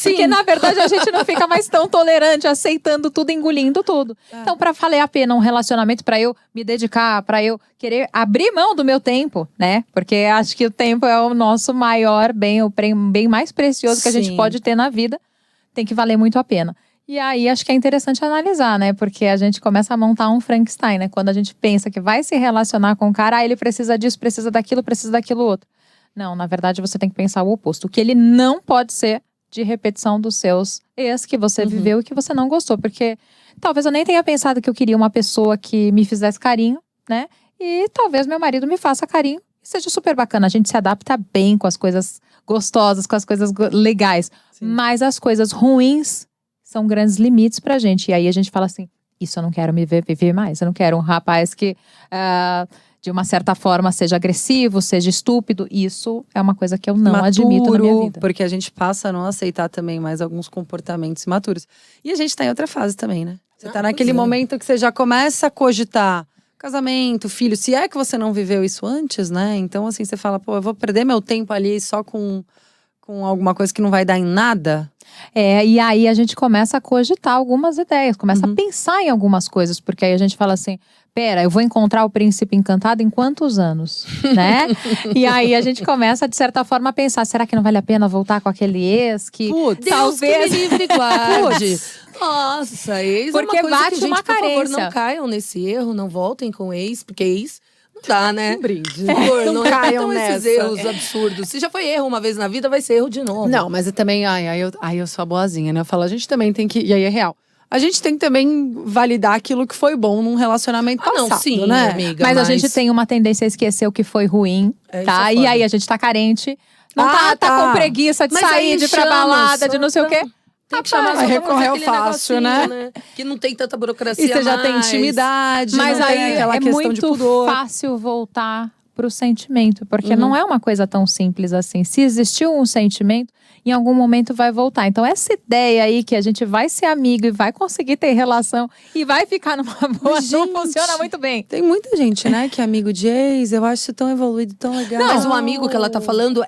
Porque na verdade a gente não fica mais tão tolerante, aceitando tudo, engolindo tudo. Então, pra valer a pena um relacionamento, pra eu me dedicar, pra eu querer abrir mão do meu tempo, né? Porque acho que o tempo é o nosso maior bem, o bem mais precioso que a gente pode ter na vida. Tem que valer muito a pena. E aí, acho que é interessante analisar, né? Porque a gente começa a montar um Frankenstein, né? Quando a gente pensa que vai se relacionar com o cara, ele precisa disso, precisa daquilo outro. Não, na verdade, você tem que pensar o oposto. O que ele não pode ser de repetição dos seus ex que você viveu e que você não gostou. Porque talvez eu nem tenha pensado que eu queria uma pessoa que me fizesse carinho, né? E talvez meu marido me faça carinho e seja super bacana. A gente se adapta bem com as coisas gostosas, com as coisas legais. Sim. Mas as coisas ruins são grandes limites pra gente. E aí a gente fala assim, isso eu não quero me viver mais. Eu não quero um rapaz que… de uma certa forma, seja agressivo, seja estúpido. Isso é uma coisa que eu não admito na minha vida. Porque a gente passa a não aceitar também mais alguns comportamentos imaturos. E a gente tá em outra fase também, né? Você tá naquele momento que você já começa a cogitar casamento, filho. Se é que você não viveu isso antes, né? Então, assim, você fala, pô, eu vou perder meu tempo ali só com alguma coisa que não vai dar em nada. E aí a gente começa a cogitar algumas ideias, começa a pensar em algumas coisas, porque aí a gente fala assim, pera, eu vou encontrar o príncipe encantado em quantos anos, né? E aí a gente começa, de certa forma, a pensar, será que não vale a pena voltar com aquele ex que Deus que me livre e guarde. Nossa, ex porque é uma coisa bate que, gente, uma por favor, carência. não caiam nesse erro, não voltem com ex, porque ex não dá, né? Um brinde. Não caiam cometam esses nessa. erros absurdos. Se já foi erro uma vez na vida, vai ser erro de novo. Não, mas eu também, aí eu sou a boazinha, né? Eu falo, a gente também tem que, e aí é real. a gente tem que também validar aquilo que foi bom num relacionamento passado, não, sim, né? amiga. Mas a gente tem uma tendência a esquecer o que foi ruim, É, tá? isso é E aí foda. a gente tá carente, não Ah, tá tá. com preguiça de Mas sair, aí de ir pra chama, balada, de só não sei o quê. Tem que chamar Vai só pra recorrer fazer ao aquele fácil, negocinho, Que não tem tanta burocracia E você já tem mais. intimidade, Mas não aí tem aquela é questão muito de pudor. fácil voltar pro sentimento, porque Uhum. não é uma coisa tão simples assim. Se existiu um sentimento, em algum momento vai voltar. Então essa ideia aí que a gente vai ser amigo e vai conseguir ter relação e vai ficar numa boa, Mas, não gente, funciona muito bem. Tem muita gente, né, que é amigo de ex, eu acho isso tão evoluído, tão legal. Mas um amigo que ela tá falando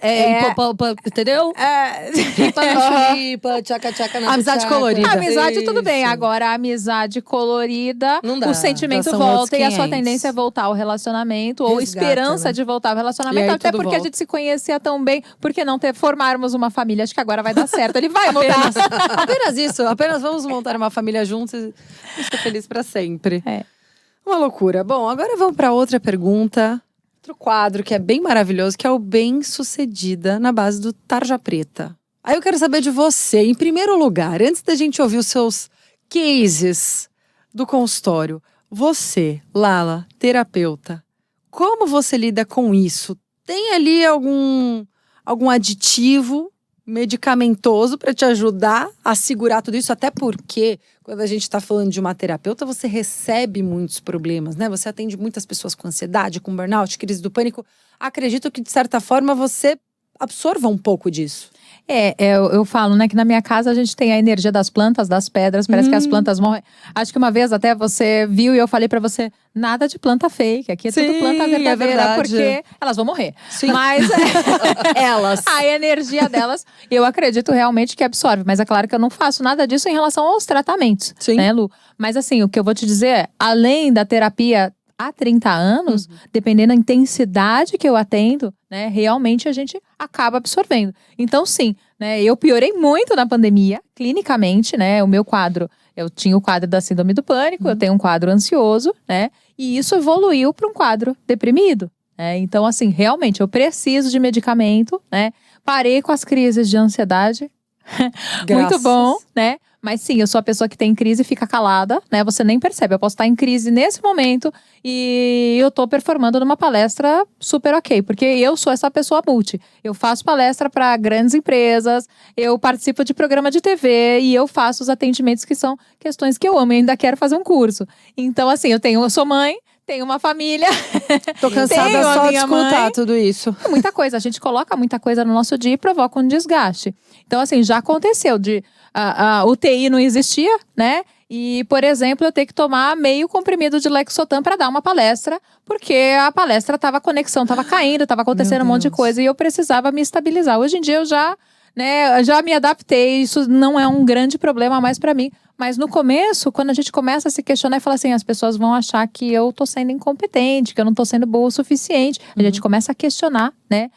entendeu? É, Chipa no chipa, tchaca-tchaca na Amizade tchaca. colorida. amizade tudo bem, Isso. agora a amizade colorida, Não dá. o sentimento Já são volta outros e a sua 500. tendência é voltar ao relacionamento ou Resgata, esperança né? de voltar ao E relacionamento, aí até tudo porque a volta. gente se conhecia tão bem, por que não formarmos uma família? Acho que agora vai dar certo, ele vai mudar. Apenas isso, apenas vamos montar uma família juntos e ser feliz pra sempre. É. Uma loucura. Bom, agora vamos pra outra pergunta. Outro quadro que é bem maravilhoso, que é o Bem-Sucedida na base do Tarja Preta. Aí eu quero saber de você, em primeiro lugar, antes da gente ouvir os seus cases do consultório. Você, Lala, terapeuta, como você lida com isso? Tem ali algum aditivo medicamentoso para te ajudar a segurar tudo isso? Até porque, quando a gente está falando de uma terapeuta, você recebe muitos problemas, né? Você atende muitas pessoas com ansiedade, com burnout, crise do pânico. Acredito que, de certa forma, você absorva um pouco disso. Eu falo, né, que na minha casa a gente tem a energia das plantas, das pedras, parece que as plantas morrem. Acho que uma vez até você viu e eu falei pra você, nada de planta fake, aqui é tudo Sim, planta é verdadeira, verdade. porque elas vão morrer. Sim. Mas Elas. a energia delas, eu acredito realmente que absorve. Mas é claro que eu não faço nada disso em relação aos tratamentos, Sim. né, Lu? Mas assim, o que eu vou te dizer é, além da terapia há 30 anos, dependendo da intensidade que eu atendo, né, realmente a gente acaba absorvendo. Então, sim, né, eu piorei muito na pandemia, clinicamente, né, o meu quadro, eu tinha o quadro da síndrome do pânico, eu tenho um quadro ansioso, né, e isso evoluiu para um quadro deprimido, né, então, assim, realmente, eu preciso de medicamento, né, parei com as crises de ansiedade, muito Graças. bom, né? Mas sim, eu sou a pessoa que tem crise e fica calada, né? Você nem percebe. Eu posso estar em crise nesse momento e eu tô performando numa palestra super ok, porque eu sou essa pessoa multi. Eu faço palestra para grandes empresas, eu participo de programa de TV e eu faço os atendimentos que são questões que eu amo e ainda quero fazer um curso. Então, assim, eu sou mãe, tenho uma família. Tô cansada Tenho a só de minha escutar mãe. tudo isso. Muita coisa, a gente coloca muita coisa no nosso dia e provoca um desgaste. Então, assim, já aconteceu de a UTI não existia, né? E, por exemplo, eu ter que tomar meio comprimido de Lexotan para dar uma palestra, porque a palestra a conexão estava caindo, estava acontecendo um monte de Deus. coisa e eu precisava me estabilizar. Hoje em dia eu já me adaptei, isso não é um grande problema mais para mim. Mas no começo, quando a gente começa a se questionar e fala assim, as pessoas vão achar que eu tô sendo incompetente, que eu não tô sendo boa o suficiente. A gente começa a questionar, né?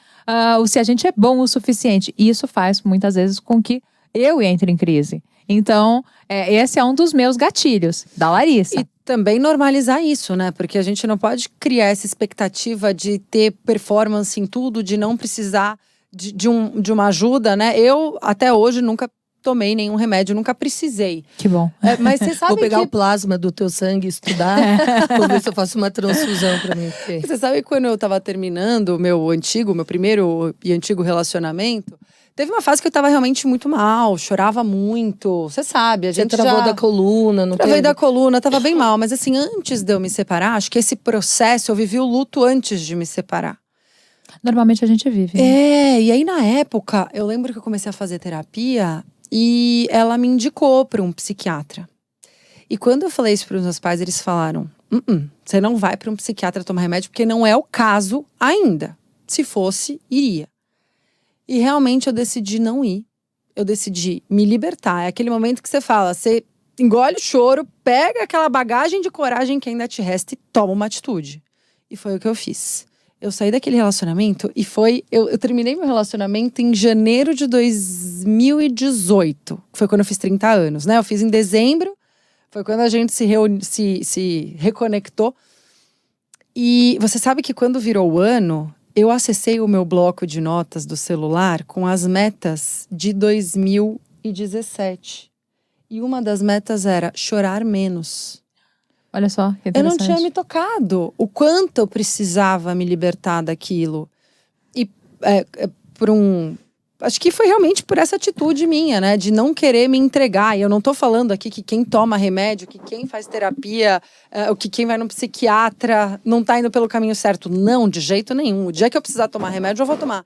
Se a gente é bom o suficiente. E isso faz, muitas vezes, com que eu entre em crise. Então, esse é um dos meus gatilhos, da Larissa. E também normalizar isso, né? Porque a gente não pode criar essa expectativa de ter performance em tudo, de não precisar de uma ajuda, né? Eu, até hoje, nunca tomei nenhum remédio, nunca precisei. Que bom. Mas você sabe Vou pegar que… o plasma do teu sangue e estudar. Vou ver se eu faço uma transfusão pra mim. Porque… Você sabe que quando eu tava terminando o meu primeiro e antigo relacionamento, teve uma fase que eu tava realmente muito mal, chorava muito. Você sabe, a Você gente travou já… da coluna, não Travei teve? da coluna, tava bem mal. Mas assim, antes de eu me separar, acho que esse processo, eu vivi o luto antes de me separar. Normalmente a gente vive. Né? E aí na época, eu lembro que eu comecei a fazer terapia e ela me indicou para um psiquiatra. E quando eu falei isso para os meus pais, eles falaram: você não vai para um psiquiatra tomar remédio, porque não é o caso ainda. Se fosse, iria. E realmente eu decidi não ir. Eu decidi me libertar. É aquele momento que você fala, você engole o choro, pega aquela bagagem de coragem que ainda te resta e toma uma atitude. E foi o que eu fiz. Eu saí daquele relacionamento e eu terminei meu relacionamento em janeiro de 2018. Que foi quando eu fiz 30 anos, né? Eu fiz em dezembro. Foi quando a gente se reconectou. E você sabe que quando virou o ano, eu acessei o meu bloco de notas do celular com as metas de 2017. E uma das metas era chorar menos. Olha só, que Eu não interessante. tinha me tocado o quanto eu precisava me libertar daquilo. E por acho que foi realmente por essa atitude minha, né? De não querer me entregar. E eu não tô falando aqui que quem toma remédio, que quem faz terapia, ou que quem vai no psiquiatra não tá indo pelo caminho certo. Não, de jeito nenhum. O dia que eu precisar tomar remédio, eu vou tomar.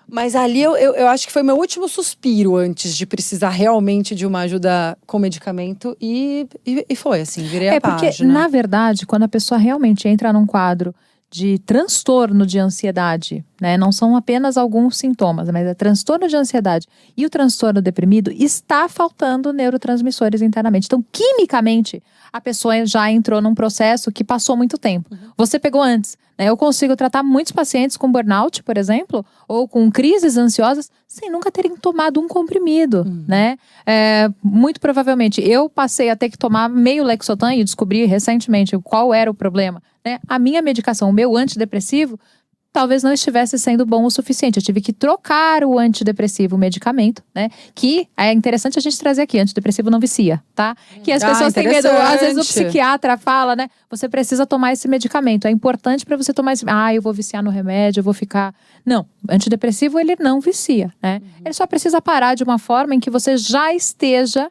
Mas ali eu acho que foi meu último suspiro antes de precisar realmente de uma ajuda com medicamento. E foi assim, virei a página. Porque, na verdade, quando a pessoa realmente entra num quadro de transtorno de ansiedade, né? Não são apenas alguns sintomas, mas é transtorno de ansiedade e o transtorno deprimido, está faltando neurotransmissores internamente. Então, quimicamente, a pessoa já entrou num processo que passou muito tempo. Você pegou antes, né? Eu consigo tratar muitos pacientes com burnout, por exemplo, ou com crises ansiosas, sem nunca terem tomado um comprimido, né? Muito provavelmente, eu passei a ter que tomar meio Lexotan e descobri recentemente qual era o problema. Né? A minha medicação, o meu antidepressivo, talvez não estivesse sendo bom o suficiente. Eu tive que trocar o antidepressivo, o medicamento, né? Que é interessante a gente trazer aqui, antidepressivo não vicia, tá? Que as pessoas têm medo, às vezes o psiquiatra fala, né? Você precisa tomar esse medicamento, é importante para você tomar esse... eu vou viciar no remédio, eu vou ficar... Não, antidepressivo ele não vicia, né? Ele só precisa parar de uma forma em que você já esteja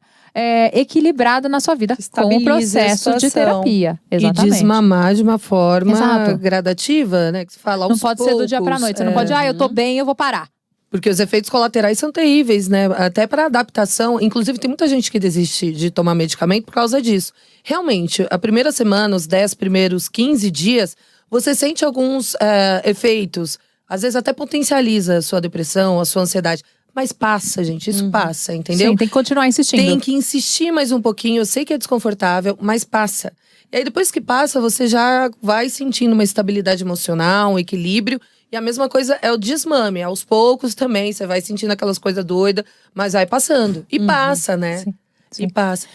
equilibrado na sua vida com o processo de terapia. Exatamente. E desmamar de uma forma Exato. gradativa, né? Que você fala não pode ser do dia pra noite. Você não pode, eu tô bem, eu vou parar. Porque os efeitos colaterais são terríveis, né? Até para adaptação. Inclusive, tem muita gente que desiste de tomar medicamento por causa disso. Realmente, a primeira semana, os 10 primeiros 15 dias, você sente alguns efeitos. Às vezes até potencializa a sua depressão, a sua ansiedade. Mas passa, gente. Isso passa, entendeu? Sim, tem que continuar insistindo. Tem que insistir mais um pouquinho. Eu sei que é desconfortável, mas passa. E aí, depois que passa, você já vai sentindo uma estabilidade emocional, um equilíbrio. E a mesma coisa é o desmame. Aos poucos também, você vai sentindo aquelas coisas doidas, mas vai passando. E passa, né? Sim, sim. E passa.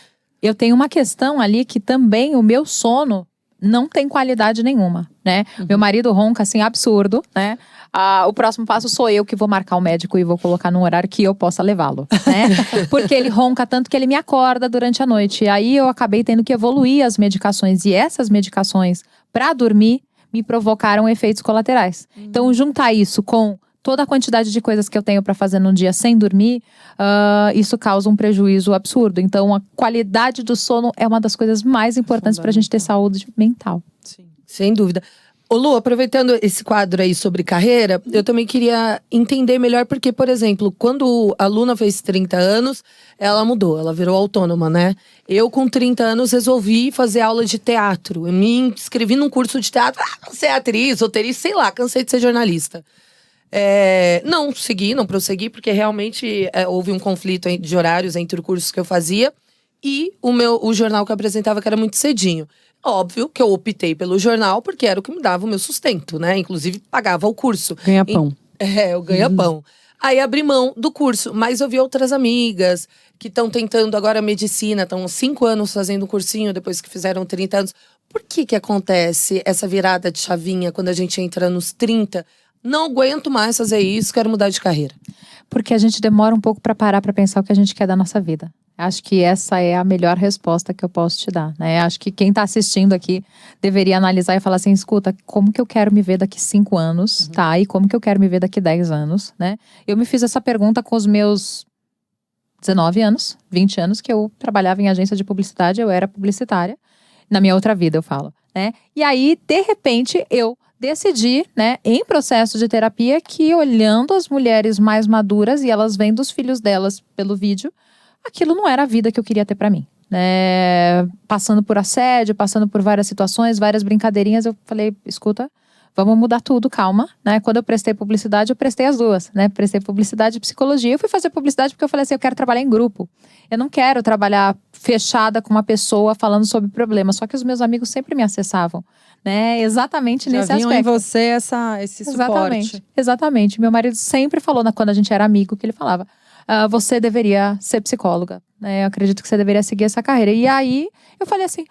Eu tenho uma questão ali que também o meu sono não tem qualidade nenhuma, né? Meu marido ronca, assim, absurdo, né? O próximo passo sou eu que vou marcar o médico e vou colocar num horário que eu possa levá-lo, né? Porque ele ronca tanto que ele me acorda durante a noite. E aí eu acabei tendo que evoluir as medicações. E essas medicações, para dormir, me provocaram efeitos colaterais. Então, juntar isso com toda a quantidade de coisas que eu tenho para fazer num dia sem dormir, isso causa um prejuízo absurdo. Então, a qualidade do sono é uma das coisas mais importantes para a gente ter saúde mental. Sim. Sem dúvida. Ô Lu, aproveitando esse quadro aí sobre carreira, eu também queria entender melhor, porque, por exemplo, quando a Luna fez 30 anos, ela mudou, ela virou autônoma, né? Eu, com 30 anos, resolvi fazer aula de teatro. Eu me inscrevi num curso de teatro, não ser atriz, roteirista, sei lá, cansei de ser jornalista. Não prossegui, porque realmente houve um conflito de horários entre os cursos que eu fazia e o jornal que eu apresentava, que era muito cedinho. Óbvio que eu optei pelo jornal, porque era o que me dava o meu sustento, né? Inclusive, pagava o curso. Ganha-pão. O ganha-pão. Aí abri mão do curso, mas eu vi outras amigas que estão tentando agora medicina, estão 5 anos fazendo um cursinho depois que fizeram 30 anos. Por que acontece essa virada de chavinha quando a gente entra nos 30? Não aguento mais fazer isso, quero mudar de carreira. Porque a gente demora um pouco para parar para pensar o que a gente quer da nossa vida. Acho que essa é a melhor resposta que eu posso te dar, né? Acho que quem está assistindo aqui deveria analisar e falar assim, escuta, como que eu quero me ver daqui 5 anos, tá? E como que eu quero me ver daqui 10 anos, né? Eu me fiz essa pergunta com os meus 19 anos, 20 anos, que eu trabalhava em agência de publicidade, eu era publicitária. Na minha outra vida, eu falo, né? E aí, de repente, eu decidi, né, em processo de terapia, que olhando as mulheres mais maduras e elas vendo os filhos delas pelo vídeo, aquilo não era a vida que eu queria ter pra mim, né? Passando por assédio, passando por várias situações, várias brincadeirinhas, eu falei, escuta, vamos mudar tudo, calma, né? Quando eu prestei publicidade, eu prestei as duas, né? Prestei publicidade e psicologia. Eu fui fazer publicidade porque eu falei assim, eu quero trabalhar em grupo. Eu não quero trabalhar fechada com uma pessoa falando sobre problemas. Só que os meus amigos sempre me acessavam, né? Exatamente nesse aspecto. Já viam em você esse suporte. Exatamente. Meu marido sempre falou, quando a gente era amigo, que ele falava, você deveria ser psicóloga, né? Eu acredito que você deveria seguir essa carreira. E aí, eu falei assim,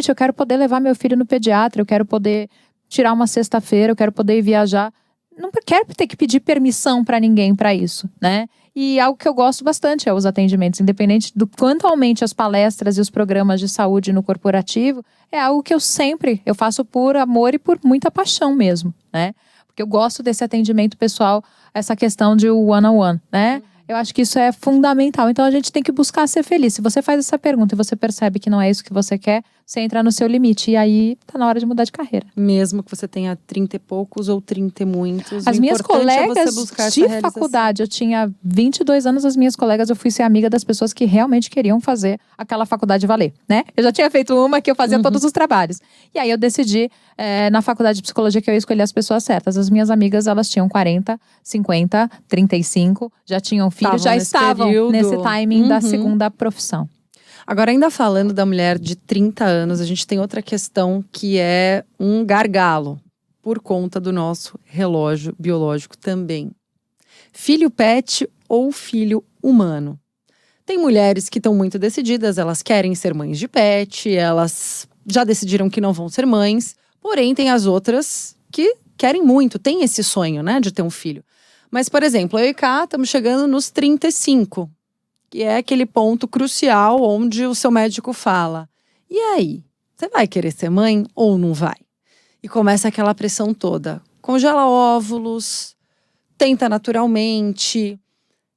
eu quero poder levar meu filho no pediatra, eu quero poder tirar uma sexta-feira, eu quero poder ir viajar. não quer ter que pedir permissão para ninguém para isso, né? E algo que eu gosto bastante é os atendimentos, independente do quanto aumente as palestras e os programas de saúde no corporativo, é algo que eu faço por amor e por muita paixão mesmo, né? Porque eu gosto desse atendimento pessoal, essa questão de one-on-one, né? Eu acho que isso é fundamental. Então, a gente tem que buscar ser feliz. Se você faz essa pergunta e você percebe que não é isso que você quer, você entra no seu limite. E aí, tá na hora de mudar de carreira. Mesmo que você tenha 30 e poucos ou 30 e muitos. As minhas colegas de essa faculdade, eu tinha 22 anos, as minhas colegas, eu fui ser amiga das pessoas que realmente queriam fazer aquela faculdade valer, né? Eu já tinha feito uma que eu fazia todos os trabalhos. E aí, eu decidi, na faculdade de psicologia, que eu ia escolher as pessoas certas. As minhas amigas, elas tinham 40, 50, 35, já tinham filhos, já estavam nesse timing da segunda profissão. Agora, ainda falando da mulher de 30 anos, a gente tem outra questão que é um gargalo, por conta do nosso relógio biológico também. Filho pet ou filho humano? Tem mulheres que estão muito decididas, elas querem ser mães de pet, elas já decidiram que não vão ser mães, porém tem as outras que querem muito, tem esse sonho, né, de ter um filho. Mas, por exemplo, eu e Ká estamos chegando nos 35, que é aquele ponto crucial onde o seu médico fala: e aí, você vai querer ser mãe ou não vai? E começa aquela pressão toda. Congela óvulos, tenta naturalmente.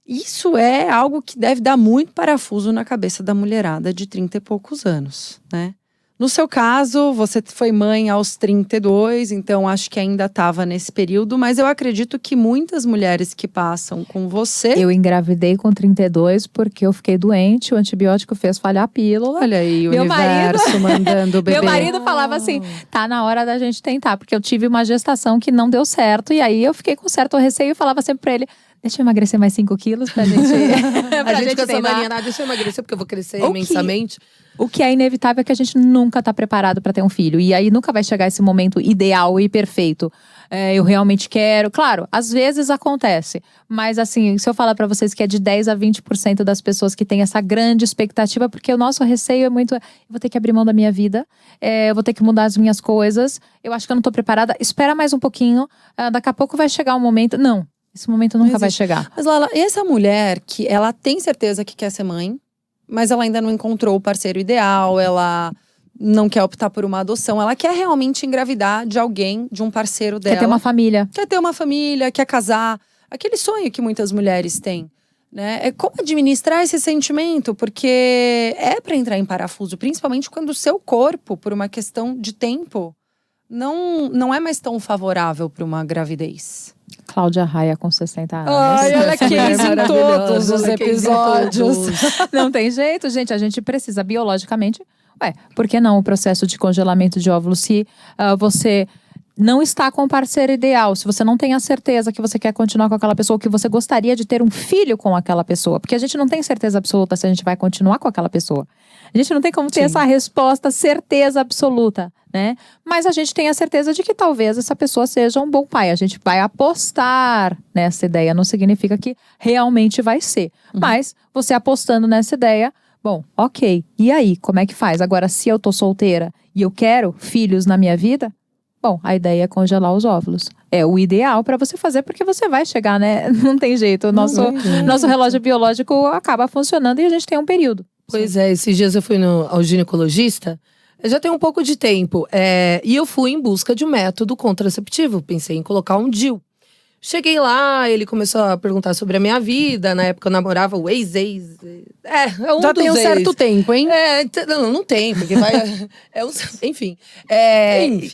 Isso é algo que deve dar muito parafuso na cabeça da mulherada de 30 e poucos anos, né? No seu caso, você foi mãe aos 32, então acho que ainda estava nesse período, mas eu acredito que muitas mulheres que passam com você… Eu engravidei com 32 porque eu fiquei doente, o antibiótico fez falhar a pílula. Olha aí, o Meu universo mandando o bebê. Meu marido falava assim, tá na hora da gente tentar, porque eu tive uma gestação que não deu certo, e aí eu fiquei com certo receio e falava sempre pra ele: deixa eu emagrecer mais 5 quilos pra gente… A gente com essa mania, deixa eu emagrecer porque eu vou crescer imensamente. O que é inevitável é que a gente nunca tá preparado para ter um filho. E aí nunca vai chegar esse momento ideal e perfeito. Eu realmente quero. Claro, às vezes acontece. Mas assim, se eu falar para vocês que é de 10 a 20% das pessoas que têm essa grande expectativa, porque o nosso receio é muito… eu vou ter que abrir mão da minha vida, eu vou ter que mudar as minhas coisas, eu acho que eu não tô preparada, espera mais um pouquinho, daqui a pouco vai chegar um momento… Não, esse momento nunca vai chegar. Mas Lala, essa mulher que ela tem certeza que quer ser mãe, mas ela ainda não encontrou o parceiro ideal, ela não quer optar por uma adoção, ela quer realmente engravidar de alguém, de um parceiro dela. Quer ter uma família. Quer ter uma família, quer casar. Aquele sonho que muitas mulheres têm, né? É como administrar esse sentimento, porque é para entrar em parafuso, principalmente quando o seu corpo, por uma questão de tempo, não é mais tão favorável para uma gravidez. Cláudia Raia com 60 anos. Ai, ela quis em todos os ela quis em episódios. todos. Não tem jeito, gente. A gente precisa biologicamente. Por que não o processo de congelamento de óvulos? Se você não está com o parceiro ideal, se você não tem a certeza que você quer continuar com aquela pessoa, que você gostaria de ter um filho com aquela pessoa, porque a gente não tem certeza absoluta se a gente vai continuar com aquela pessoa. A gente não tem como ter essa resposta, certeza absoluta, né? Mas a gente tem a certeza de que talvez essa pessoa seja um bom pai. A gente vai apostar nessa ideia, não significa que realmente vai ser. Mas você apostando nessa ideia, bom, ok. E aí, como é que faz? Agora, se eu tô solteira e eu quero filhos na minha vida, bom, a ideia é congelar os óvulos. É o ideal para você fazer, porque você vai chegar, né? Não tem jeito. O nosso relógio biológico acaba funcionando e a gente tem um período. Pois é, esses dias eu fui ao ginecologista, já tem um pouco de tempo, e eu fui em busca de um método contraceptivo, pensei em colocar um DIU. Cheguei lá, ele começou a perguntar sobre a minha vida, na época eu namorava o ex. Já tem um certo tempo, hein? Não tem, porque vai… enfim.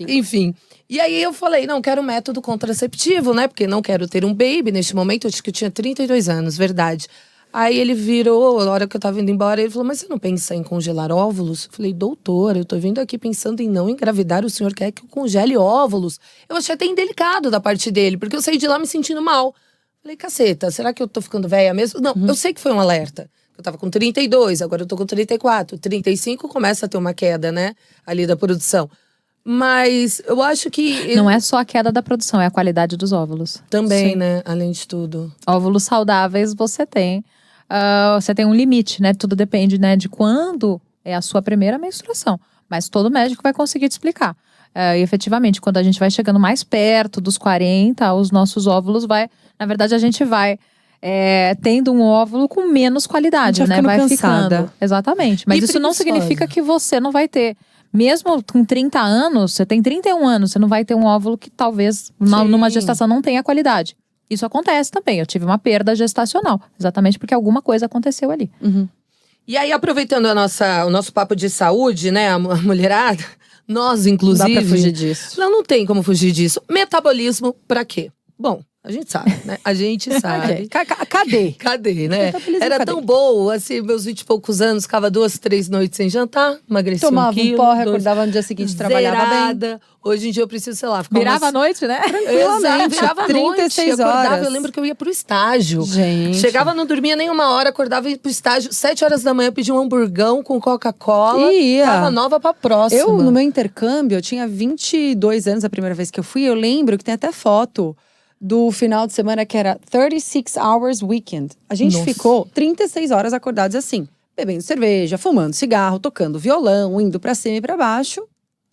Enfim. E aí eu falei, não, quero um método contraceptivo, né? Porque não quero ter um baby neste momento, eu acho que eu tinha 32 anos, verdade. Aí ele virou, na hora que eu tava indo embora, ele falou: mas você não pensa em congelar óvulos? Eu falei: doutora, eu tô vindo aqui pensando em não engravidar, o senhor quer que eu congele óvulos? Eu achei até indelicado da parte dele, porque eu saí de lá me sentindo mal. Falei: caceta, será que eu tô ficando velha mesmo? Não, eu sei que foi um alerta. Eu tava com 32, agora eu tô com 34. 35 começa a ter uma queda, né, ali da produção. Mas eu acho que… Não é só a queda da produção, é a qualidade dos óvulos. Também, né, além de tudo. Óvulos saudáveis você tem um limite, né? Tudo depende, né, de quando é a sua primeira menstruação. Mas todo médico vai conseguir te explicar. E efetivamente, quando a gente vai chegando mais perto dos 40, os nossos óvulos na verdade, a gente vai tendo um óvulo com menos qualidade, A gente né? vai Vai ficando cansada. ficando. Exatamente. Mas E isso não preguiçosa. significa que você não vai ter. Mesmo com 30 anos, você tem 31 anos, você não vai ter um óvulo que talvez numa gestação não tenha qualidade. Isso acontece também. Eu tive uma perda gestacional, exatamente porque alguma coisa aconteceu ali. E aí, aproveitando o nosso papo de saúde, né, a mulherada, nós, inclusive… Não dá pra fugir disso. Não tem como fugir disso. Metabolismo pra quê? Bom, a gente sabe, né? A gente sabe. Cadê? Cadê, né? Metabolismo, Era cadê? tão bom, assim, meus 20 e poucos anos, ficava 2, 3 noites sem jantar, emagreci Tomava 1 quilo. porra, 2, acordava no dia seguinte, trabalhava bem. zerada. Hoje em dia eu preciso, sei lá, ficar Virava a noite, né? Exato, virava 36 noite, acordava, horas. eu lembro que eu ia pro estágio. Gente. Chegava, não dormia nem 1 hora, acordava e ia pro estágio. 7 horas da manhã, pedia um hamburgão com Coca-Cola. E ia. Tava nova pra próxima. Eu, no meu intercâmbio, eu tinha 22 anos a primeira vez que eu fui. Eu lembro que tem até foto do final de semana que era 36 Hours Weekend. A gente Nossa. ficou 36 horas acordados assim. Bebendo cerveja, fumando cigarro, tocando violão, indo pra cima e pra baixo.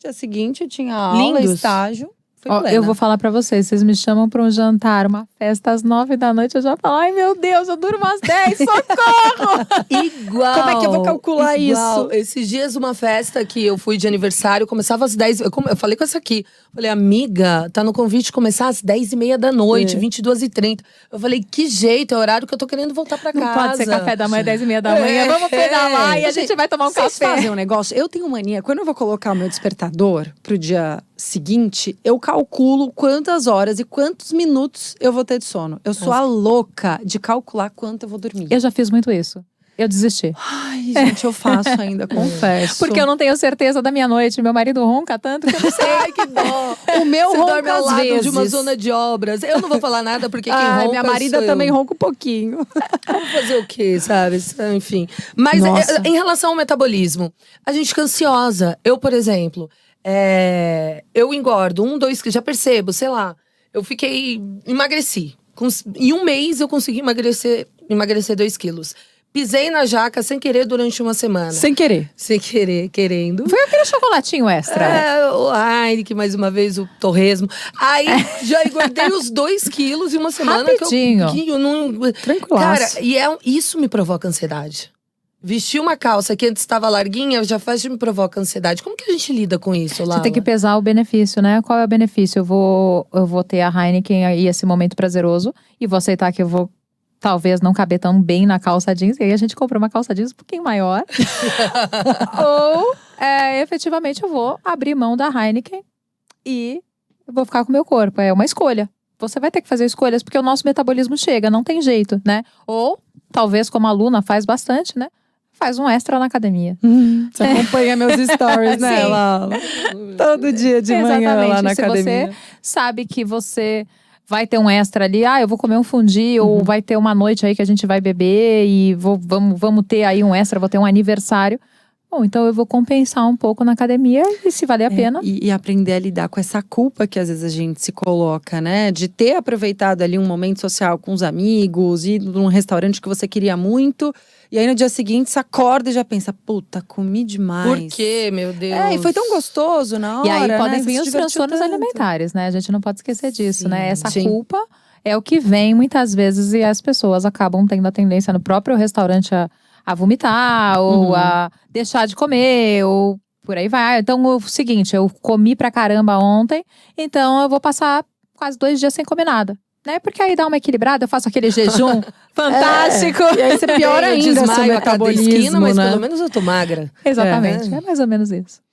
Dia seguinte, eu tinha aula, Lindos. estágio. Fui Ó, plena. eu vou falar pra vocês me chamam pra um jantar, uma festa às 9 da noite, eu já falo, ai meu Deus, eu durmo às 10, socorro! Igual. Como é que eu vou calcular igual. isso? Esses dias, uma festa que eu fui de aniversário, começava às 10. Eu falei com essa aqui. Falei, amiga, tá no convite começar às 10h30 da noite, 22h30. Eu falei, que jeito, é o horário que eu tô querendo voltar pra casa. Não pode ser café da manhã, 10h30 da manhã, vamos pedalar e a gente vai tomar um Vocês café. fazem um negócio? Eu tenho mania, quando eu vou colocar o meu despertador pro dia seguinte, eu calculo quantas horas e quantos minutos eu vou ter de sono. Eu sou a louca de calcular quanto eu vou dormir. Eu já fiz muito isso. Eu desisti. Ai, gente, eu faço ainda, confesso. Porque eu não tenho certeza da minha noite. Meu marido ronca tanto que eu não sei. Ai, que dó. O meu Você ronca dorme ao às lado vezes. de uma zona de obras. Eu não vou falar nada, porque quem Ai, ronca minha marida sou também eu. ronca um pouquinho. Vamos fazer o quê, sabe? Enfim. Mas Nossa. em relação ao metabolismo, a gente fica ansiosa. Eu, por exemplo, eu engordo 1, 2 quilos, já percebo, sei lá. Eu emagreci. Em 1 mês eu consegui emagrecer 2 quilos. Pisei na jaca sem querer durante uma semana. Sem querer. Sem querer, querendo. Foi aquele chocolatinho extra. O Heineken, mais uma vez, o torresmo. Aí, já engordei os 2 quilos em uma semana. Rapidinho. Que eu não… Tranquilaço. Cara, isso me provoca ansiedade. Vestir uma calça que antes estava larguinha, já me provoca ansiedade. Como que a gente lida com isso, Lala? Você tem que pesar o benefício, né? Qual é o benefício? Eu vou ter a Heineken e esse momento prazeroso. E vou aceitar que eu vou… talvez não caber tão bem na calça jeans. E aí a gente comprou uma calça jeans um pouquinho maior. Ou, efetivamente, eu vou abrir mão da Heineken e eu vou ficar com o meu corpo. É uma escolha. Você vai ter que fazer escolhas porque o nosso metabolismo chega, não tem jeito, né? Ou, talvez, como a Luna faz bastante, né? Faz um extra na academia. Você acompanha meus stories, né, Sim. Lala? Todo dia de manhã lá na Se academia. você sabe que você vai ter um extra ali, eu vou comer um fundi, ou vai ter uma noite aí que a gente vai beber e vamos ter aí um extra, vou ter um aniversário. Bom, então eu vou compensar um pouco na academia e se valer a pena. E aprender a lidar com essa culpa que às vezes a gente se coloca, né? De ter aproveitado ali um momento social com os amigos, ir num restaurante que você queria muito. E aí no dia seguinte você acorda e já pensa, puta, comi demais. Por quê, meu Deus? E foi tão gostoso na hora, E aí podem né? Você vir se os divertiu transtornos tanto. alimentares, né? A gente não pode esquecer disso, né? Essa Sim. culpa é o que vem muitas vezes e as pessoas acabam tendo a tendência no próprio restaurante a vomitar ou a deixar de comer ou por aí vai. Então o seguinte, eu comi pra caramba ontem, então eu vou passar quase 2 dias sem comer nada. Né? Porque aí dá uma equilibrada, eu faço aquele jejum fantástico. E aí você piora Eu ainda seu desmaio a cada metabolismo, esquina, mas né? pelo menos eu tô magra. Exatamente, é mais ou menos isso.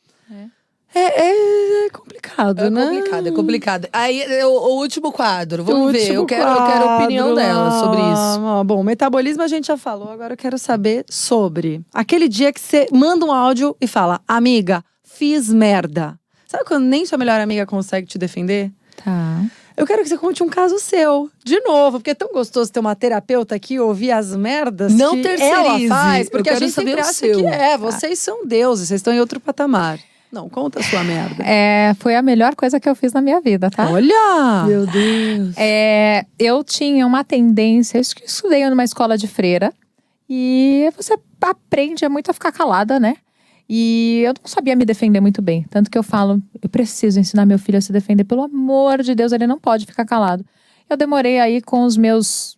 É complicado, né? É complicado. Aí, o último quadro, vamos O ver. último Eu quero a opinião quadro dela lá. sobre isso. Bom, metabolismo a gente já falou, agora eu quero saber sobre aquele dia que você manda um áudio e fala, amiga, fiz merda. Sabe quando nem sua melhor amiga consegue te defender? Tá. Eu quero que você conte um caso seu, de novo, porque é tão gostoso ter uma terapeuta aqui e ouvir as merdas Não que terceirize. ela faz, porque Eu a quero gente saber sempre o acha seu. que vocês são deuses, vocês estão em outro patamar. Não, conta a sua merda. Foi a melhor coisa que eu fiz na minha vida, tá? Olha! Meu Deus. Eu tinha uma tendência, eu estudei numa escola de freira, e você aprende muito a ficar calada, né? E eu não sabia me defender muito bem. Tanto que eu falo, eu preciso ensinar meu filho a se defender. Pelo amor de Deus, ele não pode ficar calado. Eu demorei aí com os meus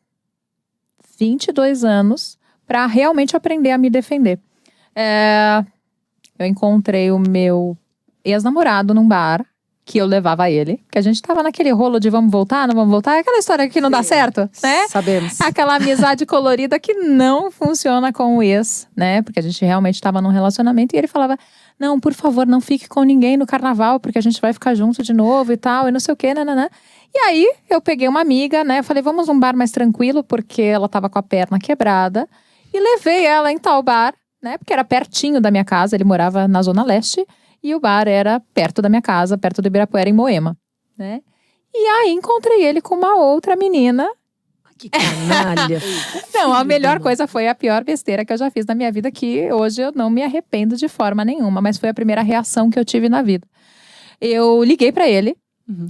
22 anos para realmente aprender a me defender. Eu encontrei o meu ex-namorado num bar, que eu levava ele. Que a gente tava naquele rolo de vamos voltar, não vamos voltar. É aquela história que não dá certo, né? Sabemos. Aquela amizade colorida que não funciona com o ex, né? Porque a gente realmente tava num relacionamento e ele falava, não, por favor, não fique com ninguém no carnaval, porque a gente vai ficar junto de novo e tal, e não sei o quê, nananã. E aí, eu peguei uma amiga, né? Falei, vamos num bar mais tranquilo, porque ela tava com a perna quebrada. E levei ela em tal bar, né? Porque era pertinho da minha casa, ele morava na Zona Leste. E o bar era perto da minha casa, perto do Ibirapuera, em Moema, né? E aí, encontrei ele com uma outra menina. Que canalha. Não, a melhor coisa foi a pior besteira que eu já fiz na minha vida, que hoje eu não me arrependo de forma nenhuma. Mas foi a primeira reação que eu tive na vida. Eu liguei pra ele.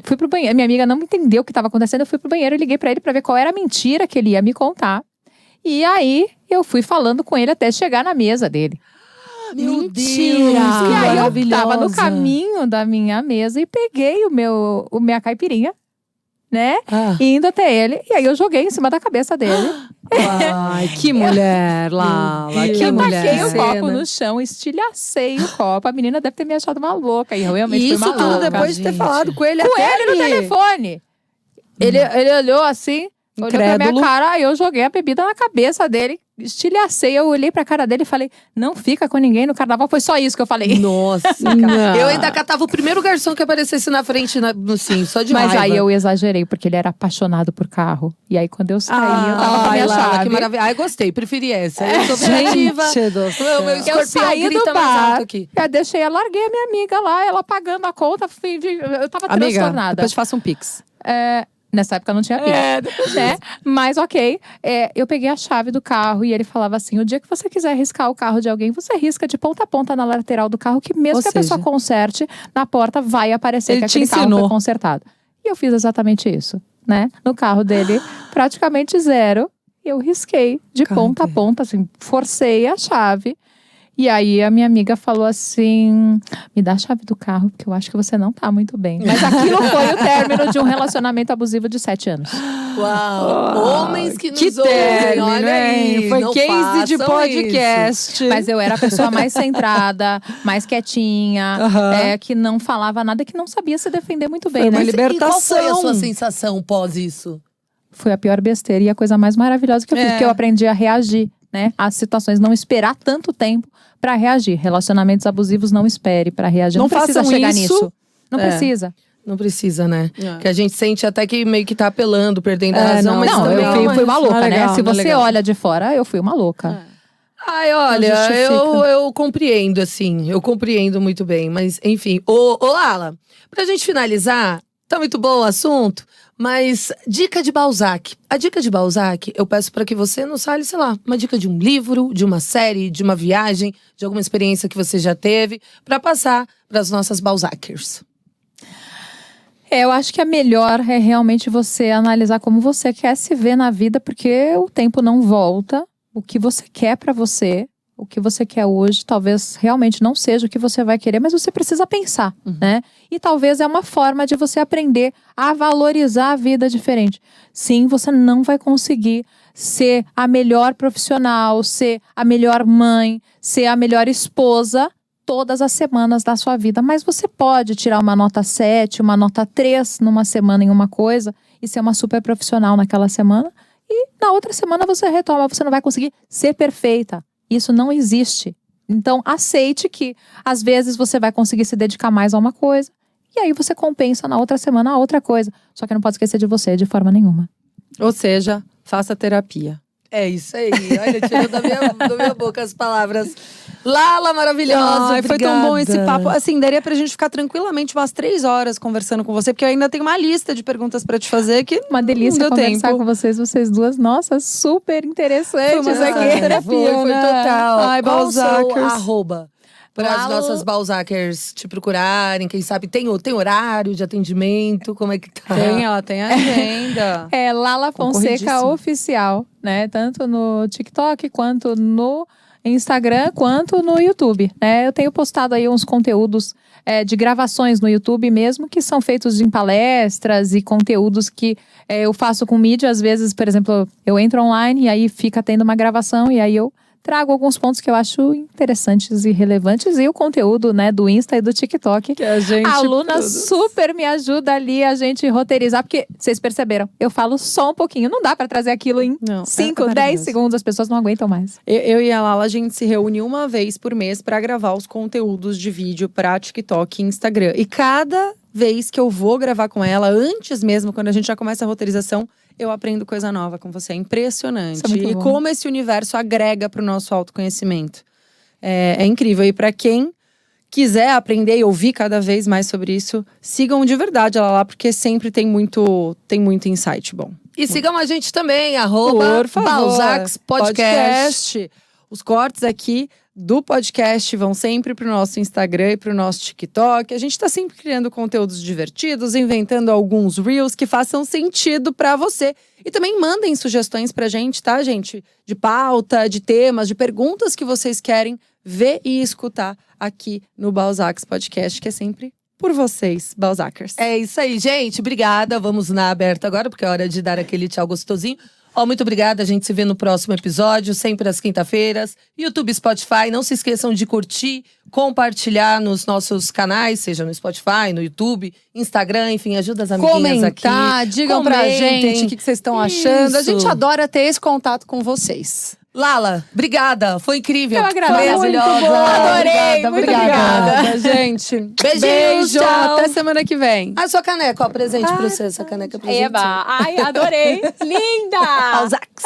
Fui pro banheiro, minha amiga não entendeu o que estava acontecendo, eu fui pro banheiro e liguei pra ele pra ver qual era a mentira que ele ia me contar. E aí, eu fui falando com ele até chegar na mesa dele. Meu Mentira! Deus, que E aí, eu tava no maravilhosa. caminho da minha mesa e peguei minha caipirinha, né? Ah. Indo até ele, e aí eu joguei em cima da cabeça dele. Ai, que mulher, Lala. Meu Deus. Que Eu mulher. taquei o Cena. copo no chão, estilhacei o copo. A menina deve ter me achado uma louca, e eu realmente E fui isso uma tudo louca. depois de ter gente. falado com ele Com até ele no ali. telefone. Ele olhou assim, olhou pra minha Incrédulo. cara, aí eu joguei a bebida na cabeça dele, estilhacei, eu olhei pra cara dele e falei, não fica com ninguém no carnaval, foi só isso que eu falei. Nossa, Não. cara. Eu ainda catava o primeiro garçom que aparecesse na frente, no sim, só de Mas raiva. aí eu exagerei, porque ele era apaixonado por carro. E aí quando eu saí, eu tava com a Ai, minha Lala, chave. que maravilha. Ai, gostei, preferi essa. Eu sou criativa. Gente do Meu céu. Eu escorpião saí do grita mais bar, alto aqui. eu deixei, eu larguei a minha amiga lá, ela pagando a conta, eu tava Amiga, transtornada. depois faça um pix. Nessa época não tinha Pix. Né? Mas ok, eu peguei a chave do carro e ele falava assim, o dia que você quiser riscar o carro de alguém, você risca de ponta a ponta na lateral do carro, que mesmo Ou que a pessoa seja, conserte, na porta vai aparecer ele que te aquele carro ensinou. foi consertado. E eu fiz exatamente isso, né? No carro dele, praticamente zero, eu risquei de Carro ponta a ponta, assim, forcei a chave. E aí a minha amiga falou assim, me dá a chave do carro, porque eu acho que você não tá muito bem. Mas aquilo foi o término de um relacionamento abusivo de 7 anos. Uau, homens que nos Que ouvem, término, olha aí. hein? Foi não case de façam podcast. Mas eu era a pessoa mais centrada, mais quietinha, Aham. que não falava nada, que não sabia se defender muito bem, Foi uma né? isso. E qual foi a libertação. sua sensação pós isso? Foi a pior besteira e a coisa mais maravilhosa que eu fiz, porque eu aprendi a reagir, né? Às situações, não esperar tanto tempo pra reagir. Relacionamentos abusivos, não espere pra reagir. Não Não precisa façam chegar isso. nisso. Não É. precisa. Não precisa, né? É. Que a gente sente até que meio que tá apelando, perdendo a razão, não, mas Não, também eu é fui, uma- fui uma louca, não é né? legal, Se não é você legal. olha de fora, eu fui uma louca. Ai, olha, Não justifica. eu compreendo, assim. Eu compreendo muito bem. Mas, enfim. Ô, Lala, pra gente finalizar, tá muito bom o assunto, mas dica de Balzac. A dica de Balzac, eu peço pra que você nos fale, sei lá, uma dica de um livro, de uma série, de uma viagem, de alguma experiência que você já teve, pra passar pras nossas Balzacers. Eu acho que a melhor é realmente você analisar como você quer se ver na vida, porque o tempo não volta. O que você quer pra você, o que você quer hoje, talvez realmente não seja o que você vai querer, mas você precisa pensar, né? E talvez é uma forma de você aprender a valorizar a vida diferente. Sim, você não vai conseguir ser a melhor profissional, ser a melhor mãe, ser a melhor esposa todas as semanas da sua vida, mas você pode tirar uma nota 7, uma nota 3 numa semana em uma coisa e ser uma super profissional naquela semana e na outra semana você retoma, você não vai conseguir ser perfeita. Isso não existe. Então aceite que às vezes você vai conseguir se dedicar mais a uma coisa e aí você compensa na outra semana a outra coisa. Só que não pode esquecer de você de forma nenhuma. Ou seja, faça terapia. É isso aí. Olha, tirou da minha boca as palavras. Lala, maravilhosa. Ai, foi tão obrigada. bom esse papo. Assim, daria pra gente ficar tranquilamente umas 3 horas conversando com você, porque eu ainda tenho uma lista de perguntas pra te fazer que Uma delícia não deu conversar tempo. com vocês duas. Nossa, super interessantes Foi uma aqui. terapia, Foi né? total. Ai, Qual o seu Balzacers. arroba? Para as Lalo- nossas Balzacers te procurarem, quem sabe. Tem horário de atendimento? Como é que tá? Ela tem agenda. É Lala Fonseca Concorridíssima. Oficial, né? Tanto no TikTok quanto no Instagram quanto no YouTube, né? Eu tenho postado aí uns conteúdos de gravações no YouTube mesmo, que são feitos em palestras e conteúdos que eu faço com mídia. Às vezes, por exemplo, eu entro online e aí fica tendo uma gravação e aí eu trago alguns pontos que eu acho interessantes e relevantes. E o conteúdo, né, do Insta e do TikTok. Que a gente A Luna super me ajuda ali a gente roteirizar, porque vocês perceberam, eu falo só um pouquinho. Não dá pra trazer aquilo em 5, 10 segundos, as pessoas não aguentam mais. Eu e a Lala, a gente se reúne uma vez por mês pra gravar os conteúdos de vídeo pra TikTok e Instagram. E cada vez que eu vou gravar com ela, antes mesmo, quando a gente já começa a roteirização, eu aprendo coisa nova com você. É impressionante. Isso é muito E bom. como esse universo agrega pro nosso autoconhecimento. É incrível. E pra quem quiser aprender e ouvir cada vez mais sobre isso, sigam de verdade ela lá, porque sempre tem muito insight bom. E sigam a gente também, Por favor. @Balzacs Podcast. Os cortes aqui do podcast vão sempre pro nosso Instagram e pro nosso TikTok. A gente tá sempre criando conteúdos divertidos, inventando alguns reels que façam sentido pra você. E também mandem sugestões pra gente, tá, gente? De pauta, de temas, de perguntas que vocês querem ver e escutar aqui no Balzacs Podcast, que é sempre por vocês, Balzacers. É isso aí, gente. Obrigada. Vamos na aberta agora, porque é hora de dar aquele tchau gostosinho. Muito obrigada. A gente se vê no próximo episódio, sempre às quinta-feiras. YouTube, Spotify. Não se esqueçam de curtir, compartilhar nos nossos canais, seja no Spotify, no YouTube, Instagram, enfim, ajuda as amiguinhas Comentar, aqui. digam pra Comentem. gente o que vocês estão achando. A Isso. gente adora ter esse contato com vocês. Lala, obrigada. Foi incrível. Eu agradeço. Maravilhosa. Muito bom. Adorei. Muito obrigada. gente. Beijinhos, Beijo. tchau. Até semana que vem. A sua caneca, ó, presente pra você. Essa caneca é presente. Eba! Ai, adorei! Linda! Balzacs.